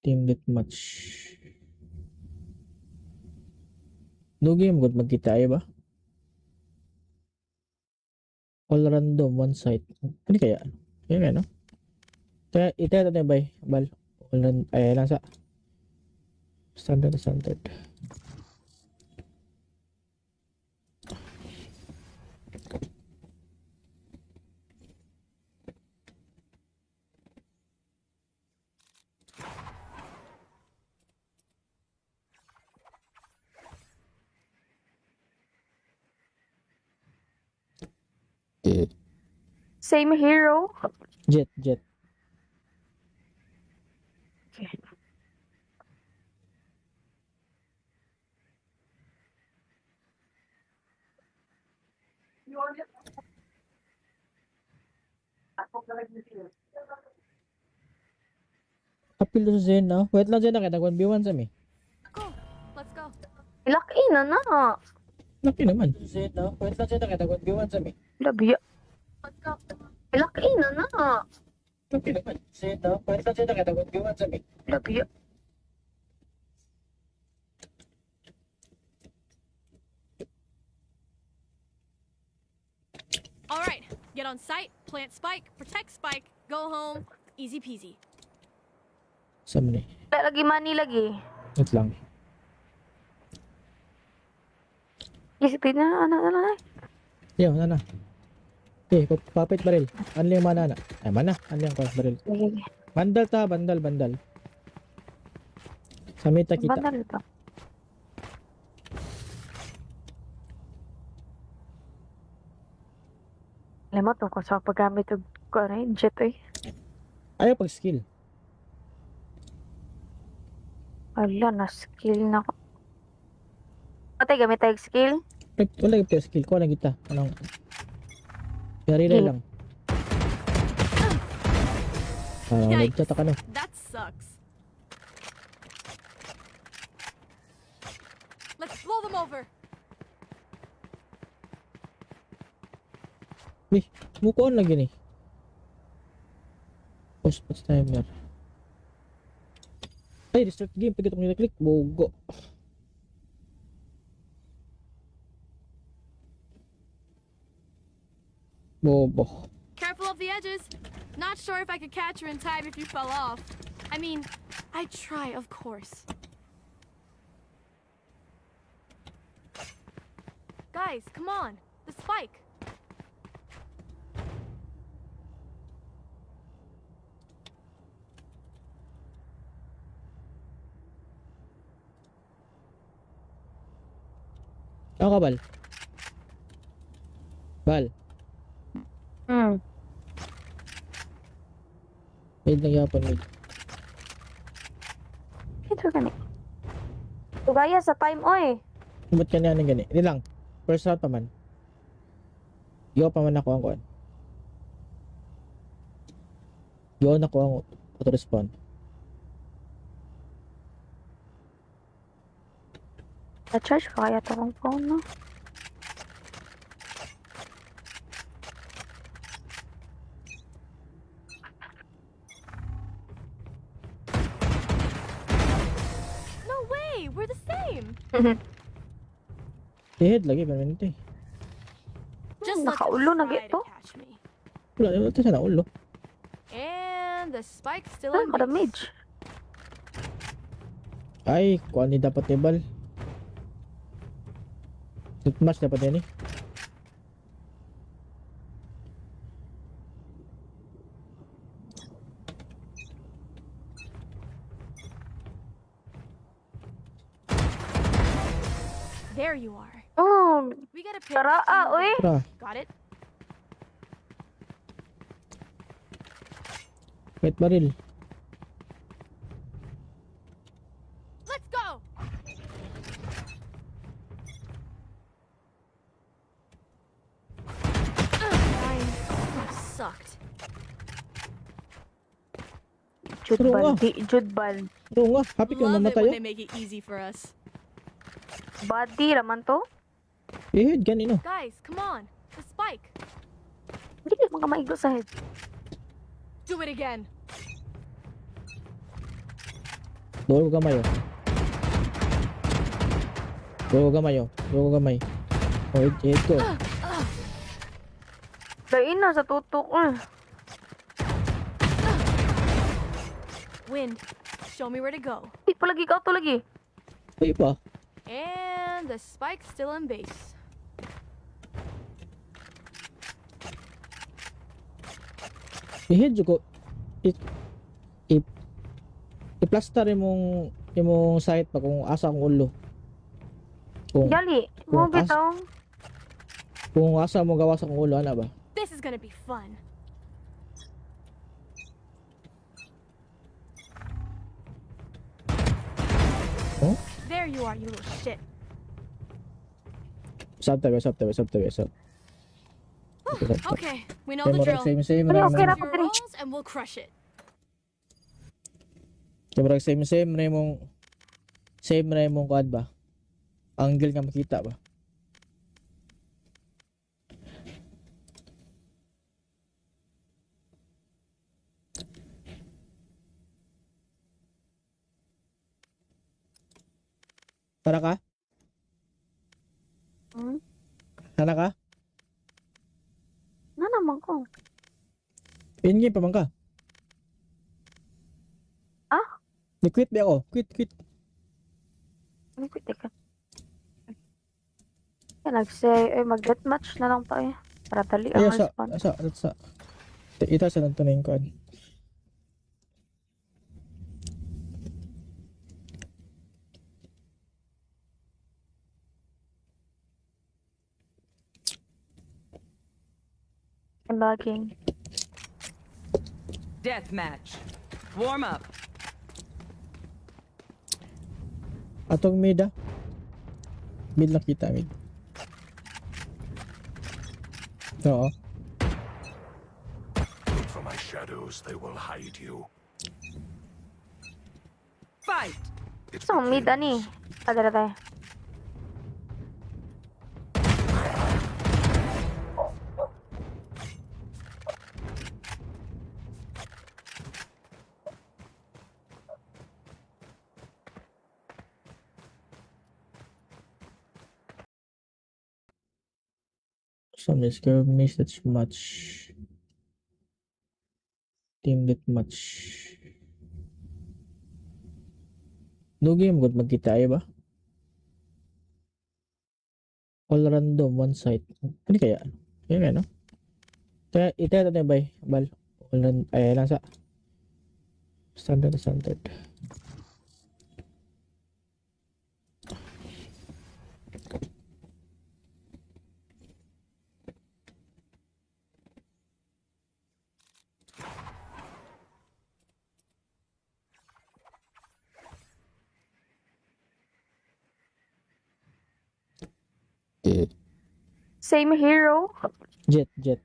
Speaker 1: Team that much. No game good magkita ay ba? All random one site. Ano kaya? Kaya no? Kaya ito natin bay. Bal. All random. Ay nasa. Standard.
Speaker 2: Same hero.
Speaker 1: Jet.
Speaker 2: Okay.
Speaker 1: Apil to sa Zen no? Wait lang Zen na kita 1v1 sa mi.
Speaker 3: Cool. Let's go.
Speaker 2: Ilaki na na.
Speaker 1: Laki naman. Zen no? Wait lang Zen na kita 1v1 sa mi.
Speaker 2: Labiya.
Speaker 3: Let's go.
Speaker 2: Ilaki na na.
Speaker 1: Laki naman. Zen no? Wait lang Zen na kita 1v1 sa mi.
Speaker 2: Labiya.
Speaker 3: All right. Get on site, plant spike, protect spike, go home. Easy peasy.
Speaker 1: Sa mi.
Speaker 2: Lagi money lagi.
Speaker 1: Wait lang.
Speaker 2: Isipin na, ano.
Speaker 1: Yo, na. Okay, papit baril. Ano yung mana na? Ay, mana. Ano yung baril?
Speaker 2: Sige.
Speaker 1: Bandal ta, bandal. Sa mita kita.
Speaker 2: Bandal ba? Alam mo tungkol sa paggamit ng jet eh.
Speaker 1: Ayaw pag skill.
Speaker 2: Ala, na-skill na ko. Ate, gamit tayo skill?
Speaker 1: Wala yung skill. Kuha lang kita. Anong... Yarila lang.
Speaker 3: Yikes.
Speaker 1: Nagchat ka no.
Speaker 3: That sucks. Let's blow them over.
Speaker 1: Move on lagi nih. Post timer. Ay, restart game. Pag itong nila-click, bogo. Bobo.
Speaker 3: Careful of the edges. Not sure if I could catch her in time if you fell off. I mean, I'd try, of course. Guys, come on. The spike.
Speaker 1: Ako ka, Bal? Bal, wait lang yapon, wait.
Speaker 2: Ito gani. Tugaya sa time, oy.
Speaker 1: Ba't ka na gani? Hindi lang. First round pa man. Yo pa man ako ang kuhan. Yo na ko ang auto-respawn.
Speaker 2: Na-charge pa kaya ito kong phone, no?
Speaker 3: No way! We're the same!
Speaker 1: Head lagi, permanente.
Speaker 3: Just let them
Speaker 2: Nakaulo na
Speaker 3: try
Speaker 2: gito.
Speaker 3: to catch me.
Speaker 1: Wala, ito sana ulo.
Speaker 3: And the spike's still
Speaker 2: Ah,
Speaker 3: in
Speaker 2: kada
Speaker 3: base.
Speaker 2: mage.
Speaker 1: Ay, kuhan ni dapat ni Bal. Match dapat yan eh.
Speaker 3: There you are.
Speaker 2: Oh,
Speaker 3: We gotta pick.
Speaker 2: tara uy.
Speaker 1: Tara,
Speaker 3: Got it?
Speaker 1: kahit baril.
Speaker 3: Let's go! Fine. That sucked.
Speaker 2: Jude
Speaker 1: Tara
Speaker 2: Bal.
Speaker 1: nga.
Speaker 2: Jude Bal.
Speaker 1: Oo nga, happy ka
Speaker 3: Love
Speaker 1: naman
Speaker 3: it when
Speaker 1: tayo.
Speaker 3: they make it easy for us.
Speaker 2: Body raman to.
Speaker 1: Eh, ganino.
Speaker 3: Guys, come on. The spike.
Speaker 2: Hindi ka mga maigo sa head.
Speaker 3: Do it again.
Speaker 1: Duwa ko gamay, oh. Duwa ko gamay, oh. Duwa ko gamay. Oh, hit ko.
Speaker 2: Lain na sa tutok.
Speaker 3: Wind. Show me where to go.
Speaker 2: Di pa lagi ka to lagi.
Speaker 1: Ay pa.
Speaker 3: And the spike's still in base.
Speaker 1: I-head ko. I-plaster imong site pa kung asa ang ulo.
Speaker 2: Gali. Mo
Speaker 1: Kung
Speaker 2: bitaw.
Speaker 1: Kung asa mo gawa sa kong ulo, ana ba?
Speaker 3: This is gonna be fun.
Speaker 1: Oh?
Speaker 3: There you are, you little shit.
Speaker 1: Sab tabi.
Speaker 3: Okay, we know the drill.
Speaker 1: Same
Speaker 2: Ano, okay ra
Speaker 3: Your
Speaker 2: ko diri.
Speaker 3: rolls and we'll crush it.
Speaker 1: Murag same na imong kuan ba? Angle nga makita ba? Tara ka?
Speaker 2: Hmm?
Speaker 1: Tara ka?
Speaker 2: Na naman ko.
Speaker 1: In-game pa man ka?
Speaker 2: Ah?
Speaker 1: Ni-quit ba ako? Quit.
Speaker 2: Ano ko teka. Kaya nag-say, mag-deathmatch na lang tayo. Para dali ang
Speaker 1: Ayo
Speaker 2: respawn.
Speaker 1: sa. Ita sa nang tuning kuan.
Speaker 2: I'm lagging.
Speaker 4: Death match. Warm up.
Speaker 1: Atong mid ah. Mid lang kita mid. Oo.
Speaker 5: Look for my shadows, they will hide you.
Speaker 4: Fight.
Speaker 5: It
Speaker 2: So, mid ani.
Speaker 5: begins.
Speaker 2: Adara tayo.
Speaker 1: Some skirmish that's much. Team that much. No game good magkita ay ba? All random one site. Ano kaya? Kaya no? Kaya ita natin bay. Bal. All random. Ay lang sa. Standard.
Speaker 2: Same hero.
Speaker 1: Jet.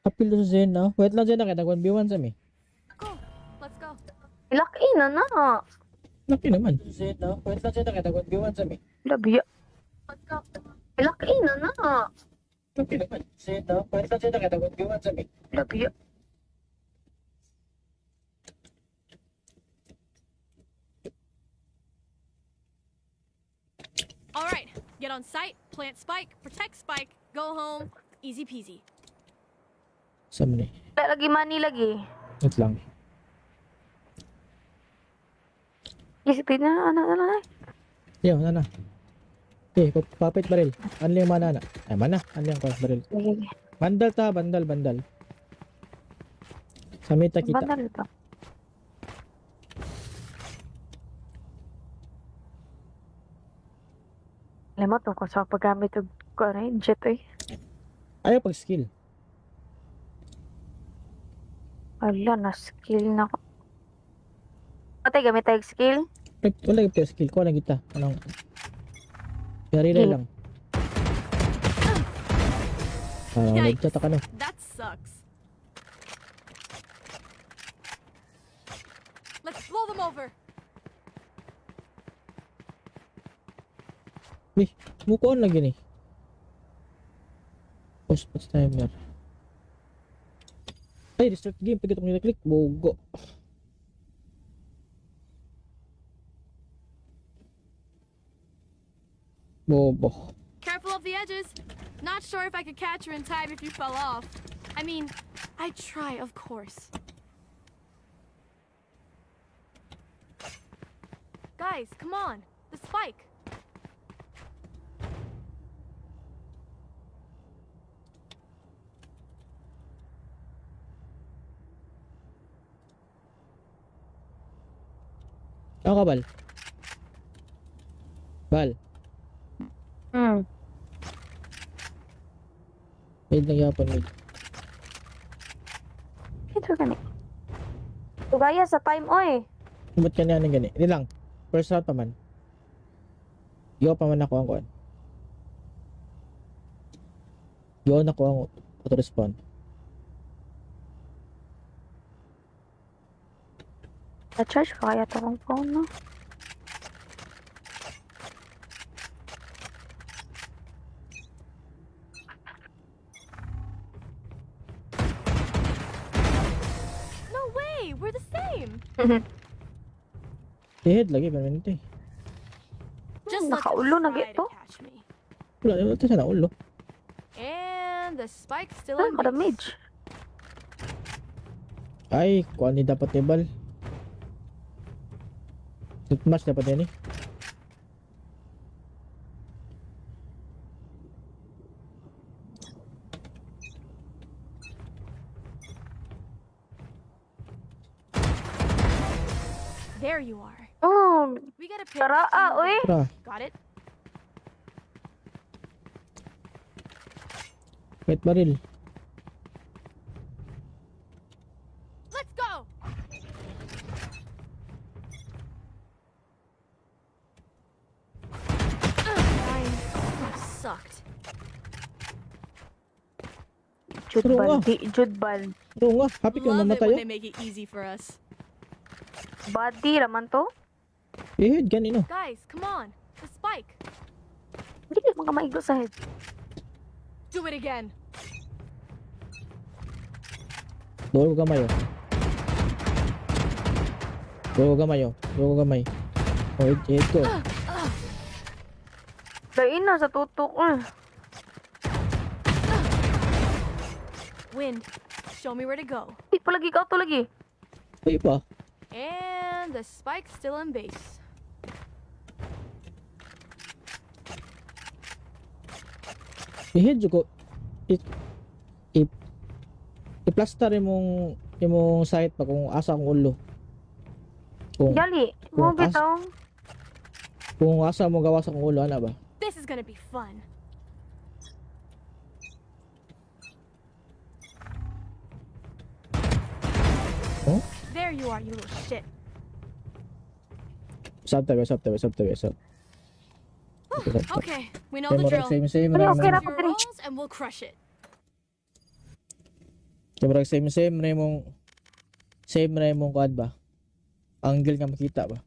Speaker 1: Apil sa Zen no? Wait lang Zen na kaya nag-1v1 sa mi.
Speaker 3: Go. Let's go.
Speaker 2: Ilaki na na.
Speaker 1: Laki naman. Zen no? Wait lang Zen na kaya nag-1v1 sa mi.
Speaker 2: Labiya.
Speaker 3: Let's go.
Speaker 2: Ilaki na na.
Speaker 1: Laki naman. Zen no? Wait lang Zen na kaya nag-1v1 sa mi.
Speaker 2: Labiya.
Speaker 3: All right, get on site, plant spike, protect spike, go home. Easy peasy.
Speaker 1: Sa mi.
Speaker 2: Lagi money lagi.
Speaker 1: Wait lang.
Speaker 2: Isipin na, ano na.
Speaker 1: Yo, na. Okay, papit baril. Ano yung mana na? Ay, mana. Ano yung baril?
Speaker 2: Sige.
Speaker 1: Bandal ta, bandal. Sa meta kita.
Speaker 2: Bandal ba? Alam mo tungkol sa paggamit ng jet eh.
Speaker 1: Ayaw pag skill.
Speaker 2: Ala, na-skill na ko. Ate, gamit tayo skill?
Speaker 1: Wala yung skill. Kuha lang kita. Anong... Yarila lang.
Speaker 3: Yikes.
Speaker 1: Nagchat ka no.
Speaker 3: That sucks. Let's blow them over.
Speaker 1: Mukuan lagi nih. Post timer. Ay, restart game. Pag itong nila-click, bogo. Bobo.
Speaker 3: Careful of the edges. Not sure if I could catch her in time if you fell off. I mean, I try, of course. Guys, come on. The spike.
Speaker 1: Ako ka, Bal? Bal, wait lang yapon, wait.
Speaker 2: Ito gani. Tugaya sa time, oy.
Speaker 1: Ba't ka na gani? Hindi lang. First round pa man. Yo pa man ako ang kuhan. Yo na ko ang auto-respawn.
Speaker 2: Na-charge pa kaya ito kong phone, no?
Speaker 3: No way! We're the same!
Speaker 1: Head lagi, permanente.
Speaker 3: Just let them
Speaker 2: Nakaulo na
Speaker 3: try
Speaker 2: gito.
Speaker 3: to catch me.
Speaker 1: Wala, ito sana ulo.
Speaker 3: And the spike's still
Speaker 2: Ah,
Speaker 3: in base.
Speaker 2: kadamage.
Speaker 1: Ay, kuhan ni dapat ni Bal. Match dapat yan eh.
Speaker 3: There you are.
Speaker 2: Oh,
Speaker 3: We gotta pick.
Speaker 2: tara oy.
Speaker 1: Tara,
Speaker 3: Got it?
Speaker 1: wait baril.
Speaker 3: Let's go! Fine. That sucked.
Speaker 2: Judbal, di Judbal.
Speaker 1: Oo nga, happy ka
Speaker 3: Love it
Speaker 1: namatay
Speaker 3: when
Speaker 1: oh.
Speaker 3: they make it easy for us.
Speaker 2: Body raman to.
Speaker 1: Head, ganino.
Speaker 3: Guys, come on. The spike.
Speaker 2: Hindi ka mga maigo sa head.
Speaker 3: Do it again.
Speaker 1: Doon ko gamay oh. Doon ko gamay oh. Doon ko gamay. Oh, head ko.
Speaker 2: Lain na sa tutok.
Speaker 3: Wind. Show me where to go.
Speaker 2: Di pa lagi ka to lagi.
Speaker 1: Ay pa.
Speaker 3: And the spike's still in base.
Speaker 1: I-head ko. I-plaster imong site pa kung asa ang ulo.
Speaker 2: Gali, mo
Speaker 1: Kung
Speaker 2: bitaw.
Speaker 1: Kung asa mo gawa sa kong ulo, ana ba?
Speaker 3: This is gonna be fun.
Speaker 1: Oh?
Speaker 3: There you are, you little shit.
Speaker 1: Sab tabi.
Speaker 3: Okay, we know the drill.
Speaker 1: Same.
Speaker 2: Ano, okay ra
Speaker 3: Your
Speaker 2: ko diri.
Speaker 3: rolls and we'll crush it.
Speaker 1: Kumurag same na imong kuad ba? Angle nga makita ba?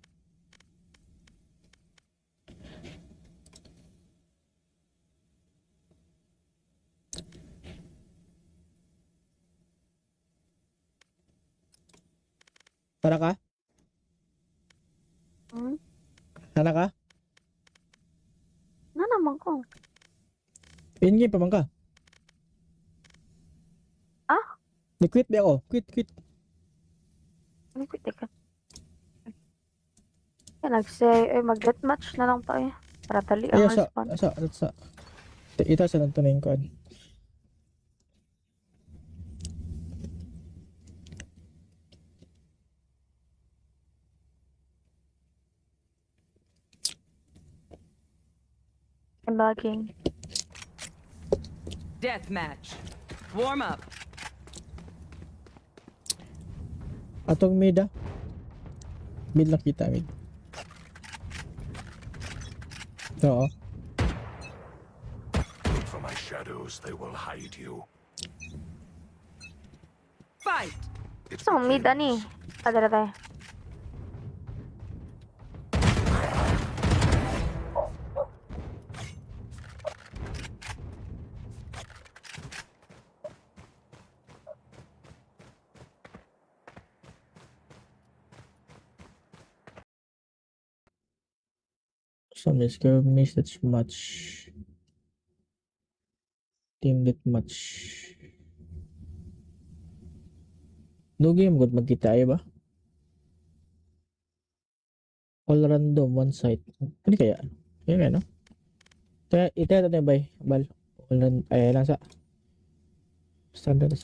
Speaker 1: Tara ka? Tara ka?
Speaker 2: Na naman ko.
Speaker 1: In-game pa man ka?
Speaker 2: Ah?
Speaker 1: Ni-quit ba ako? Quit.
Speaker 2: Ano ko teka. Kaya nag-say, mag-deathmatch na lang tayo. Para dali
Speaker 1: Kaya
Speaker 2: ang response.
Speaker 1: sa ita sa nanto na yung kuan.
Speaker 2: Embarking.
Speaker 4: Death match. Warm up.
Speaker 1: Atong mid ah. Mid lang kita mid. Oo.
Speaker 5: Look for my shadows, they will hide you.
Speaker 4: Fight.
Speaker 5: It
Speaker 2: So, mid ani.
Speaker 5: begins.
Speaker 2: Padala tayo.
Speaker 1: Some skirmish that's much. Team that much. No game good magkita ay ba? All random one site. Ano kaya? Kaya no? Kaya ita natin bay. Bal. All random. Ay lang sa. Standard.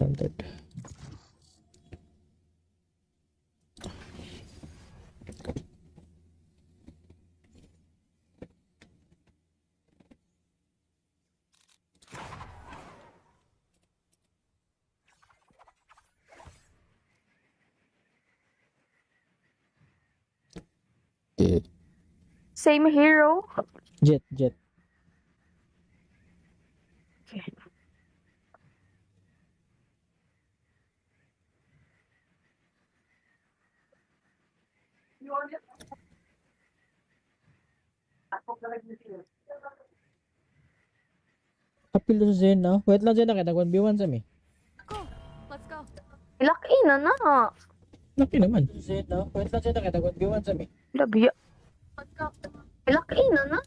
Speaker 2: Same hero.
Speaker 1: Jet.
Speaker 2: Okay.
Speaker 1: Apil to sa Zen no? Wait lang Zen na kita 1v1 sa mi.
Speaker 3: Go. Let's go.
Speaker 2: Ilaki na na.
Speaker 1: Laki naman. Zen no? Wait lang Zen na kita 1v1 sa mi.
Speaker 2: Labiya.
Speaker 3: Let's go.
Speaker 2: Ilaki na na.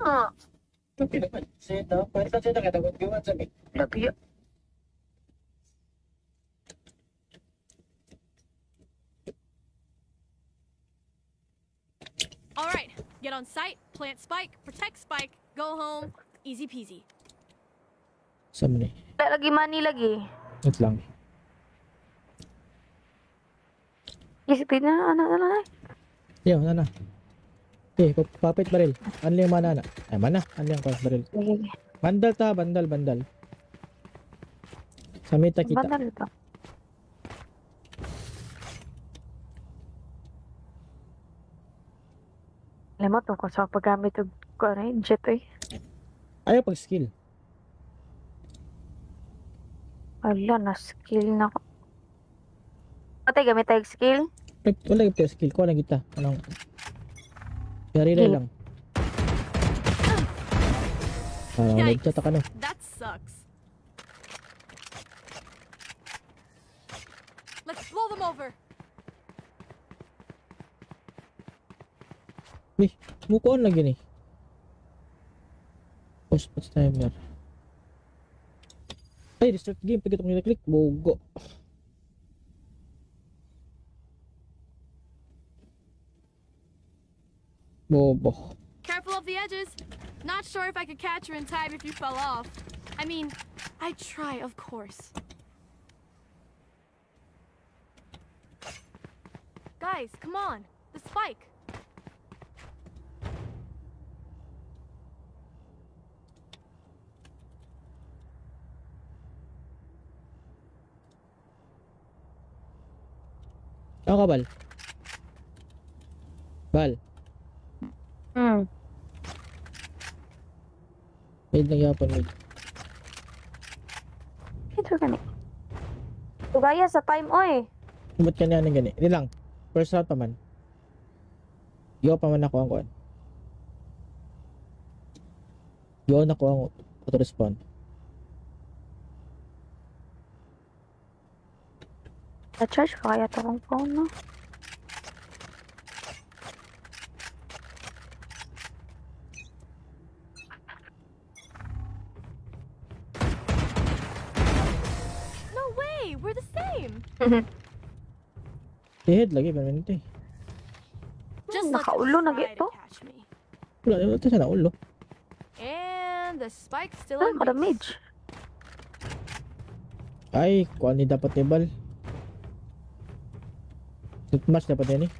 Speaker 1: Laki naman. Zen no? Wait lang Zen na kita 1v1 sa mi.
Speaker 2: Labiya.
Speaker 3: All right. Get on site, plant spike, protect spike, go home. Easy peasy.
Speaker 1: Sa mi.
Speaker 2: Lagi money lagi.
Speaker 1: Wait lang.
Speaker 2: Isipin na, ano.
Speaker 1: Yo, na. Okay, papit baril. Ano yung mana na? Ay, mana. Ano yung baril?
Speaker 2: Sige.
Speaker 1: Bandal ta, bandal. Sa mita kita.
Speaker 2: Bandal ba? Alam mo tungkol sa paggamit ng jet eh.
Speaker 1: Ayaw pag skill.
Speaker 2: Ala, na-skill na ko. Ate, gamit tayo skill?
Speaker 1: Wala yung skill. Kuha lang kita. Anong... Relay lang.
Speaker 3: Yikes.
Speaker 1: Nagchat ka no.
Speaker 3: That sucks. Let's blow them over.
Speaker 1: Move on lagi nih. Post timer. Ay, restart game. Pag itong nila-click, bogo. Bobo.
Speaker 3: Careful of the edges. Not sure if I could catch her in time if you fell off. I mean, I'd try, of course. Guys, come on. The spike.
Speaker 1: Ako ka, Bal? Bal, mid nagyapon mid.
Speaker 2: Ito gani. Tugaya sa time, oy.
Speaker 1: Ba't ka niya gani? Hindi lang. First round pa man. Yo pa man ako ang kuan. Yo na ko ang auto-respawn.
Speaker 2: Na-charge pa kaya ito kong phone, no?
Speaker 3: No way! We're the same!
Speaker 1: Head lagi pa man ito eh.
Speaker 3: Just let them
Speaker 2: Nakaulo na
Speaker 3: try
Speaker 2: gito.
Speaker 3: to catch me.
Speaker 1: Wala ito sa naulo.
Speaker 3: And the spike's still
Speaker 2: Ah,
Speaker 3: on base.
Speaker 2: ka-damage.
Speaker 1: Ay, kuan ni dapat ni bal. Match dapat yan eh.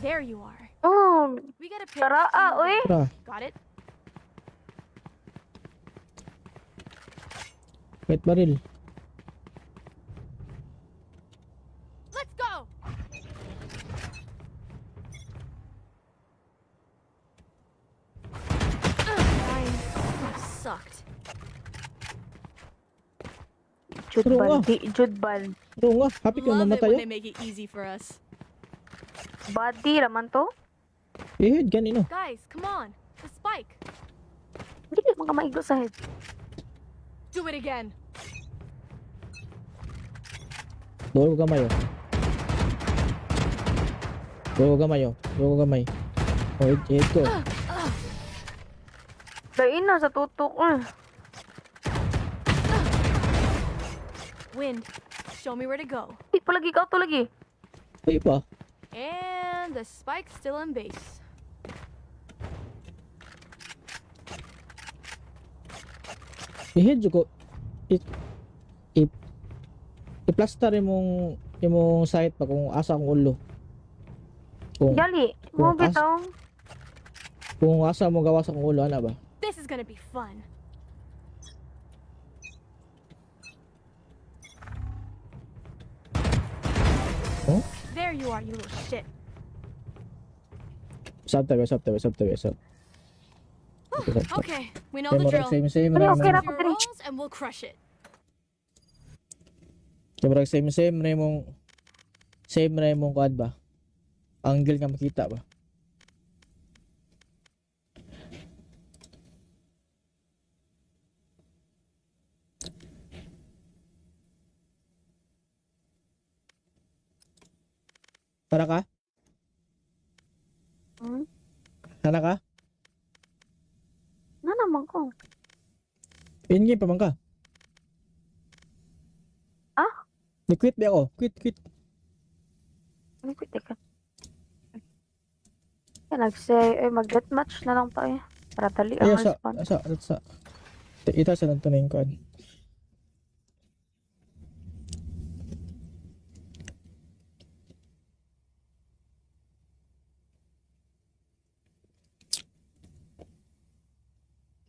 Speaker 3: There you are.
Speaker 2: Oh,
Speaker 3: We gotta pick.
Speaker 2: tara uy.
Speaker 1: Tara,
Speaker 3: Got it?
Speaker 1: wait baril.
Speaker 3: Let's go! Fine. That sucked.
Speaker 1: Tara nga.
Speaker 2: Jude Bal.
Speaker 1: Oo nga, happy ka
Speaker 3: Love
Speaker 1: naman
Speaker 3: it when
Speaker 1: tayo.
Speaker 3: they make it easy for us.
Speaker 2: Body raman to.
Speaker 1: Eh, ganino.
Speaker 3: Guys, come on. The spike.
Speaker 2: Hindi ka mga maigo sa head.
Speaker 3: Do it again.
Speaker 1: Duwa ko gamay oh. Duwa ko gamay oh. Duwa ko gamay. Oh, hit ko.
Speaker 2: Lain na sa tutok.
Speaker 3: Wind. Show me where to go.
Speaker 2: Di pa lagi ka to lagi.
Speaker 1: Ay pa.
Speaker 3: And the spike's still on base.
Speaker 1: I-head ko. I-plaster imong site pa kung asa ang ulo.
Speaker 2: Gali, mo
Speaker 1: Kung
Speaker 2: bitaw.
Speaker 1: Kung asa mo gawa sa kong ulo, ana ba?
Speaker 3: This is gonna be fun.
Speaker 1: Oh?
Speaker 3: There you are, you little shit.
Speaker 1: Sabta.
Speaker 3: Okay, we know the drill.
Speaker 1: Same.
Speaker 2: Okay, okay ra
Speaker 3: Your
Speaker 2: ko diri.
Speaker 3: rolls and we'll crush it.
Speaker 1: Murag same na imong kuan ba? Angle nga makita ba? Tara ka?
Speaker 2: Hmm?
Speaker 1: Tara ka?
Speaker 2: Na naman ko.
Speaker 1: In-game pa man ka?
Speaker 2: Ah?
Speaker 1: Ni-quit ba ako? Quit.
Speaker 2: Ano ko teka. Kaya nag-say, mag-deathmatch na lang tayo. Para dali ang
Speaker 1: Ay,
Speaker 2: respawn.
Speaker 1: sa. Ita sa nang tunayin ko.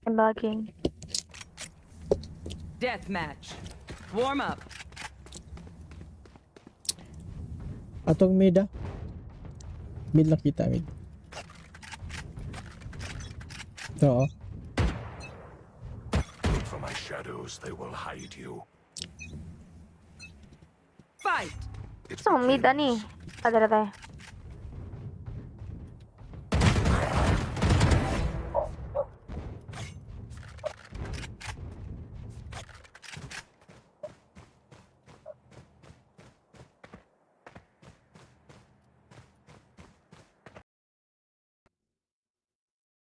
Speaker 2: I'm lagging.
Speaker 4: Death match. Warm up.
Speaker 1: Atong mid ah. Mid lang kita, mid. Oo.
Speaker 5: Look for my shadows, they will hide you.
Speaker 4: Fight.
Speaker 5: It
Speaker 2: So, mid ani.
Speaker 5: begins.
Speaker 2: Adara tayo.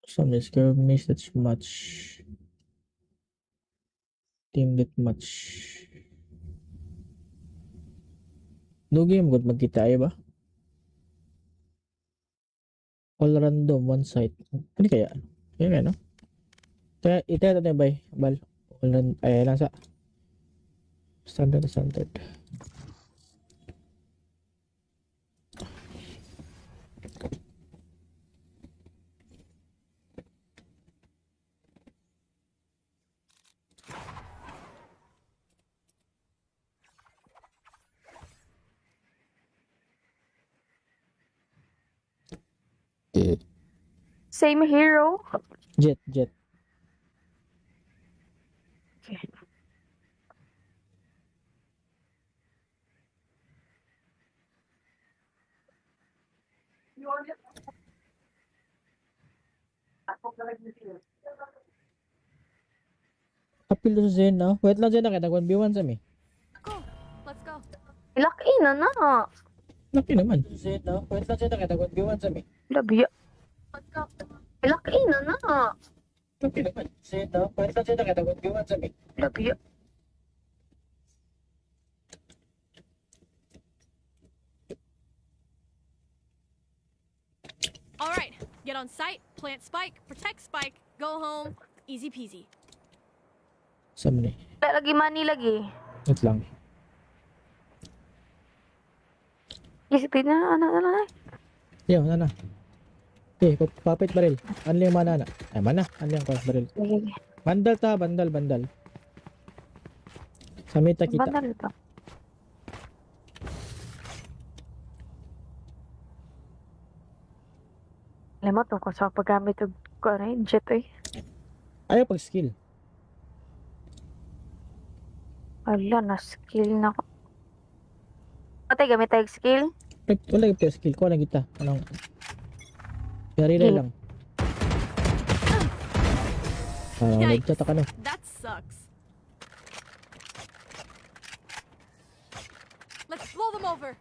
Speaker 1: Some skirmish that's much. Team that much. No game good magkita ay ba? All random one site. Ano kaya? Kaya no? Kaya ita natin bay bal. All random ay nasa standard.
Speaker 2: Same hero.
Speaker 1: Jet.
Speaker 2: Okay.
Speaker 1: Apil to sa Zen no? Wait lang Zen na kaya nag-1v1 sa mi.
Speaker 3: Cool. Let's go.
Speaker 2: Ilaki na na.
Speaker 1: Laki naman. Zen no? Wait lang Zen na kaya nag-1v1 sa mi.
Speaker 2: Labiya.
Speaker 3: Let's go.
Speaker 2: Ilaki na na. Lagyo.
Speaker 3: All right, get on site, plant spike, protect spike, go home, easy peasy.
Speaker 1: Saan mo ni?
Speaker 2: Lagi money lagi.
Speaker 1: Wait lang.
Speaker 2: Isipin na, ano na.
Speaker 1: Yo, nana. Okay, papit baril. Ano yung mana na? Ay, mana. Ano yung baril?
Speaker 2: Sige.
Speaker 1: Bandal ta, bandal. Sa meta kita.
Speaker 2: Bandal ba? Alam mo tungkol sa paggamit ng jet eh.
Speaker 1: Ayaw pag skill.
Speaker 2: Ala, na-skill na ko. Ate, gamit tayo skill?
Speaker 1: Wala yung skill. Kuha lang kita. Anong... Yarilay lang.
Speaker 3: Yikes.
Speaker 1: Nagchat ka no.
Speaker 3: That sucks. Let's blow them over.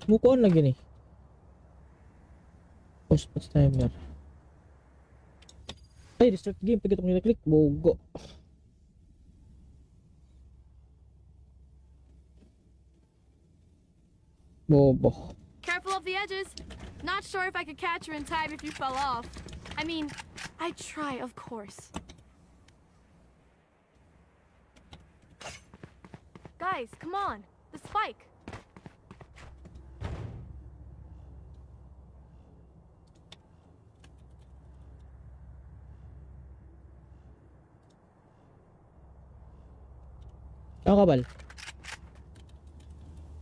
Speaker 1: Mukha on lagi ni. Post timer. Ay, restart game. Pag itong nila-click, bogo. Bobo.
Speaker 3: Careful of the edges. Not sure if I could catch her in time if you fell off. I mean, I'd try, of course. Guys, come on. The spike.
Speaker 1: Ako ka, Bal?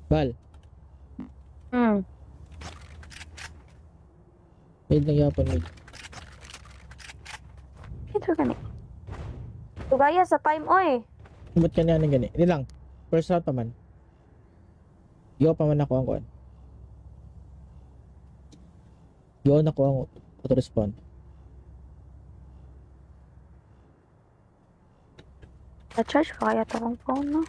Speaker 1: Bal? Wait lang yapon, wait.
Speaker 2: Ito gani. Tugaya sa time, oy.
Speaker 1: Ba't ka na gani? Hindi lang. First round pa man. Yo pa man ako ang kuhan. Yo na ko ang auto-respawn.
Speaker 2: Na-charge pa kaya ito kong phone, no?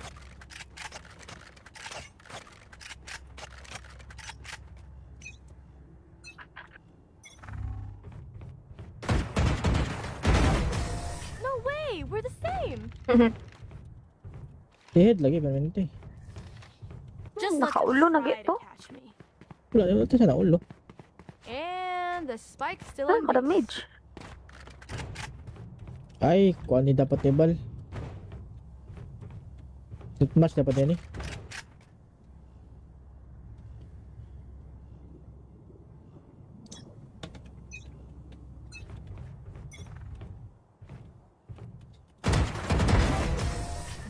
Speaker 3: No way! We're the same!
Speaker 1: Head lagi pa man ito eh.
Speaker 3: Just let them
Speaker 2: Nakaulo na
Speaker 3: try
Speaker 2: gito.
Speaker 3: to catch me.
Speaker 1: Wala, ito sana ulo.
Speaker 3: And the spike's still
Speaker 2: Ah,
Speaker 3: in base.
Speaker 2: kadamage.
Speaker 1: Ay, kuhan ni dapat ni Bal. Match dapat yan eh.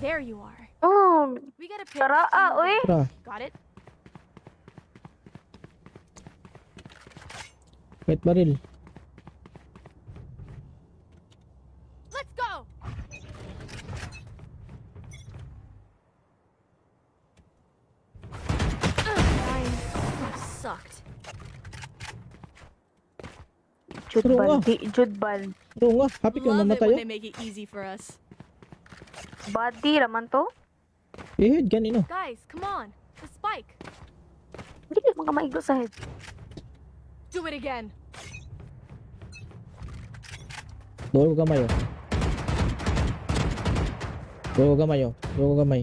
Speaker 3: There you are.
Speaker 2: Oh,
Speaker 3: We gotta pick.
Speaker 2: tara oy.
Speaker 1: Tara,
Speaker 3: Got it?
Speaker 1: wait baril.
Speaker 3: Let's go! Fine. That sucked.
Speaker 2: Judbal, di Judbal.
Speaker 1: Oo nga, happy ka
Speaker 3: Love it
Speaker 1: mamatay
Speaker 3: when
Speaker 1: oh.
Speaker 3: they make it easy for us.
Speaker 2: Body raman to.
Speaker 1: Head, ganino.
Speaker 3: Guys, come on. The spike.
Speaker 2: Hindi ka mga maigo sa head.
Speaker 3: Do it again.
Speaker 1: Doon ko gamay oh. Doon ko gamay oh. Doon ko gamay.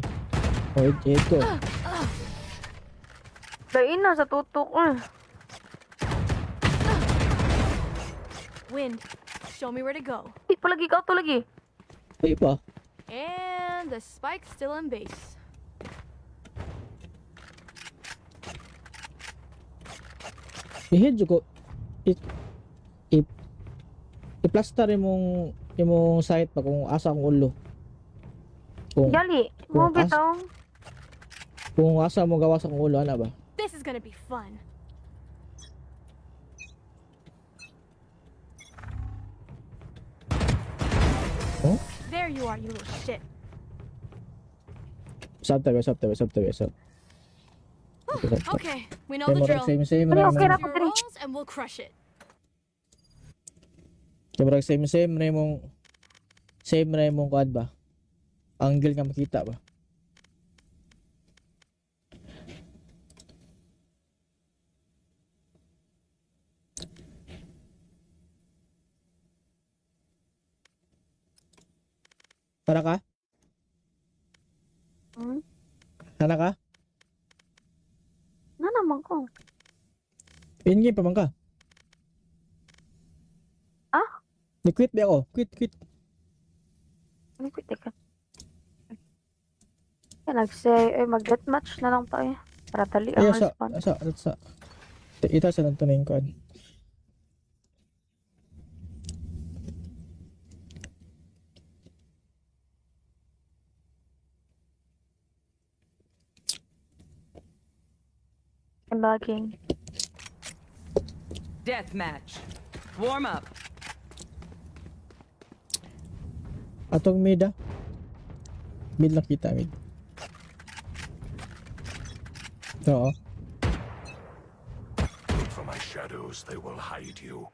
Speaker 1: Oh, head ko.
Speaker 2: Lain na sa tutok.
Speaker 3: Wind. Show me where to go.
Speaker 2: Di pa lagi ka to lagi.
Speaker 1: Ay pa.
Speaker 3: And the spike's still in base.
Speaker 1: I-head ko. I-plaster imong site pa kung asa ang ulo.
Speaker 2: Gali, mo
Speaker 1: Kung
Speaker 2: bitaw.
Speaker 1: Kung asa mo gawa sa kong ulo, ana ba?
Speaker 3: This is gonna be fun.
Speaker 1: Oh?
Speaker 3: There you are, you little shit.
Speaker 1: Sab tabi.
Speaker 3: Okay, we know the drill.
Speaker 1: Same
Speaker 2: Ano, okay ra
Speaker 3: Your
Speaker 2: ko diri.
Speaker 3: rolls and we'll crush it.
Speaker 1: Kumurag same na imong kuad ba? Angle nga makita ba? Tara ka?
Speaker 2: Hmm?
Speaker 1: Tara ka?
Speaker 2: Na naman ko.
Speaker 1: In-game pa man ka?
Speaker 2: Ah?
Speaker 1: Ni-quit ba ako? Quit.
Speaker 2: Ano ko, teka. Kaya nag-say, mag-deathmatch na lang tayo. Para dali ang
Speaker 1: Ayo
Speaker 2: respawn.
Speaker 1: sa. Ita sa nang tunay ko.
Speaker 2: I'm lagging.
Speaker 4: Death match. Warm up.
Speaker 1: Atong mid ah. Mid lang kita, mid. Oo.
Speaker 5: Look for my shadows, they will hide you.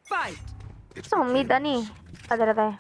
Speaker 4: Fight.
Speaker 5: It
Speaker 2: So, mid ani.
Speaker 5: begins.
Speaker 2: Adala tayo.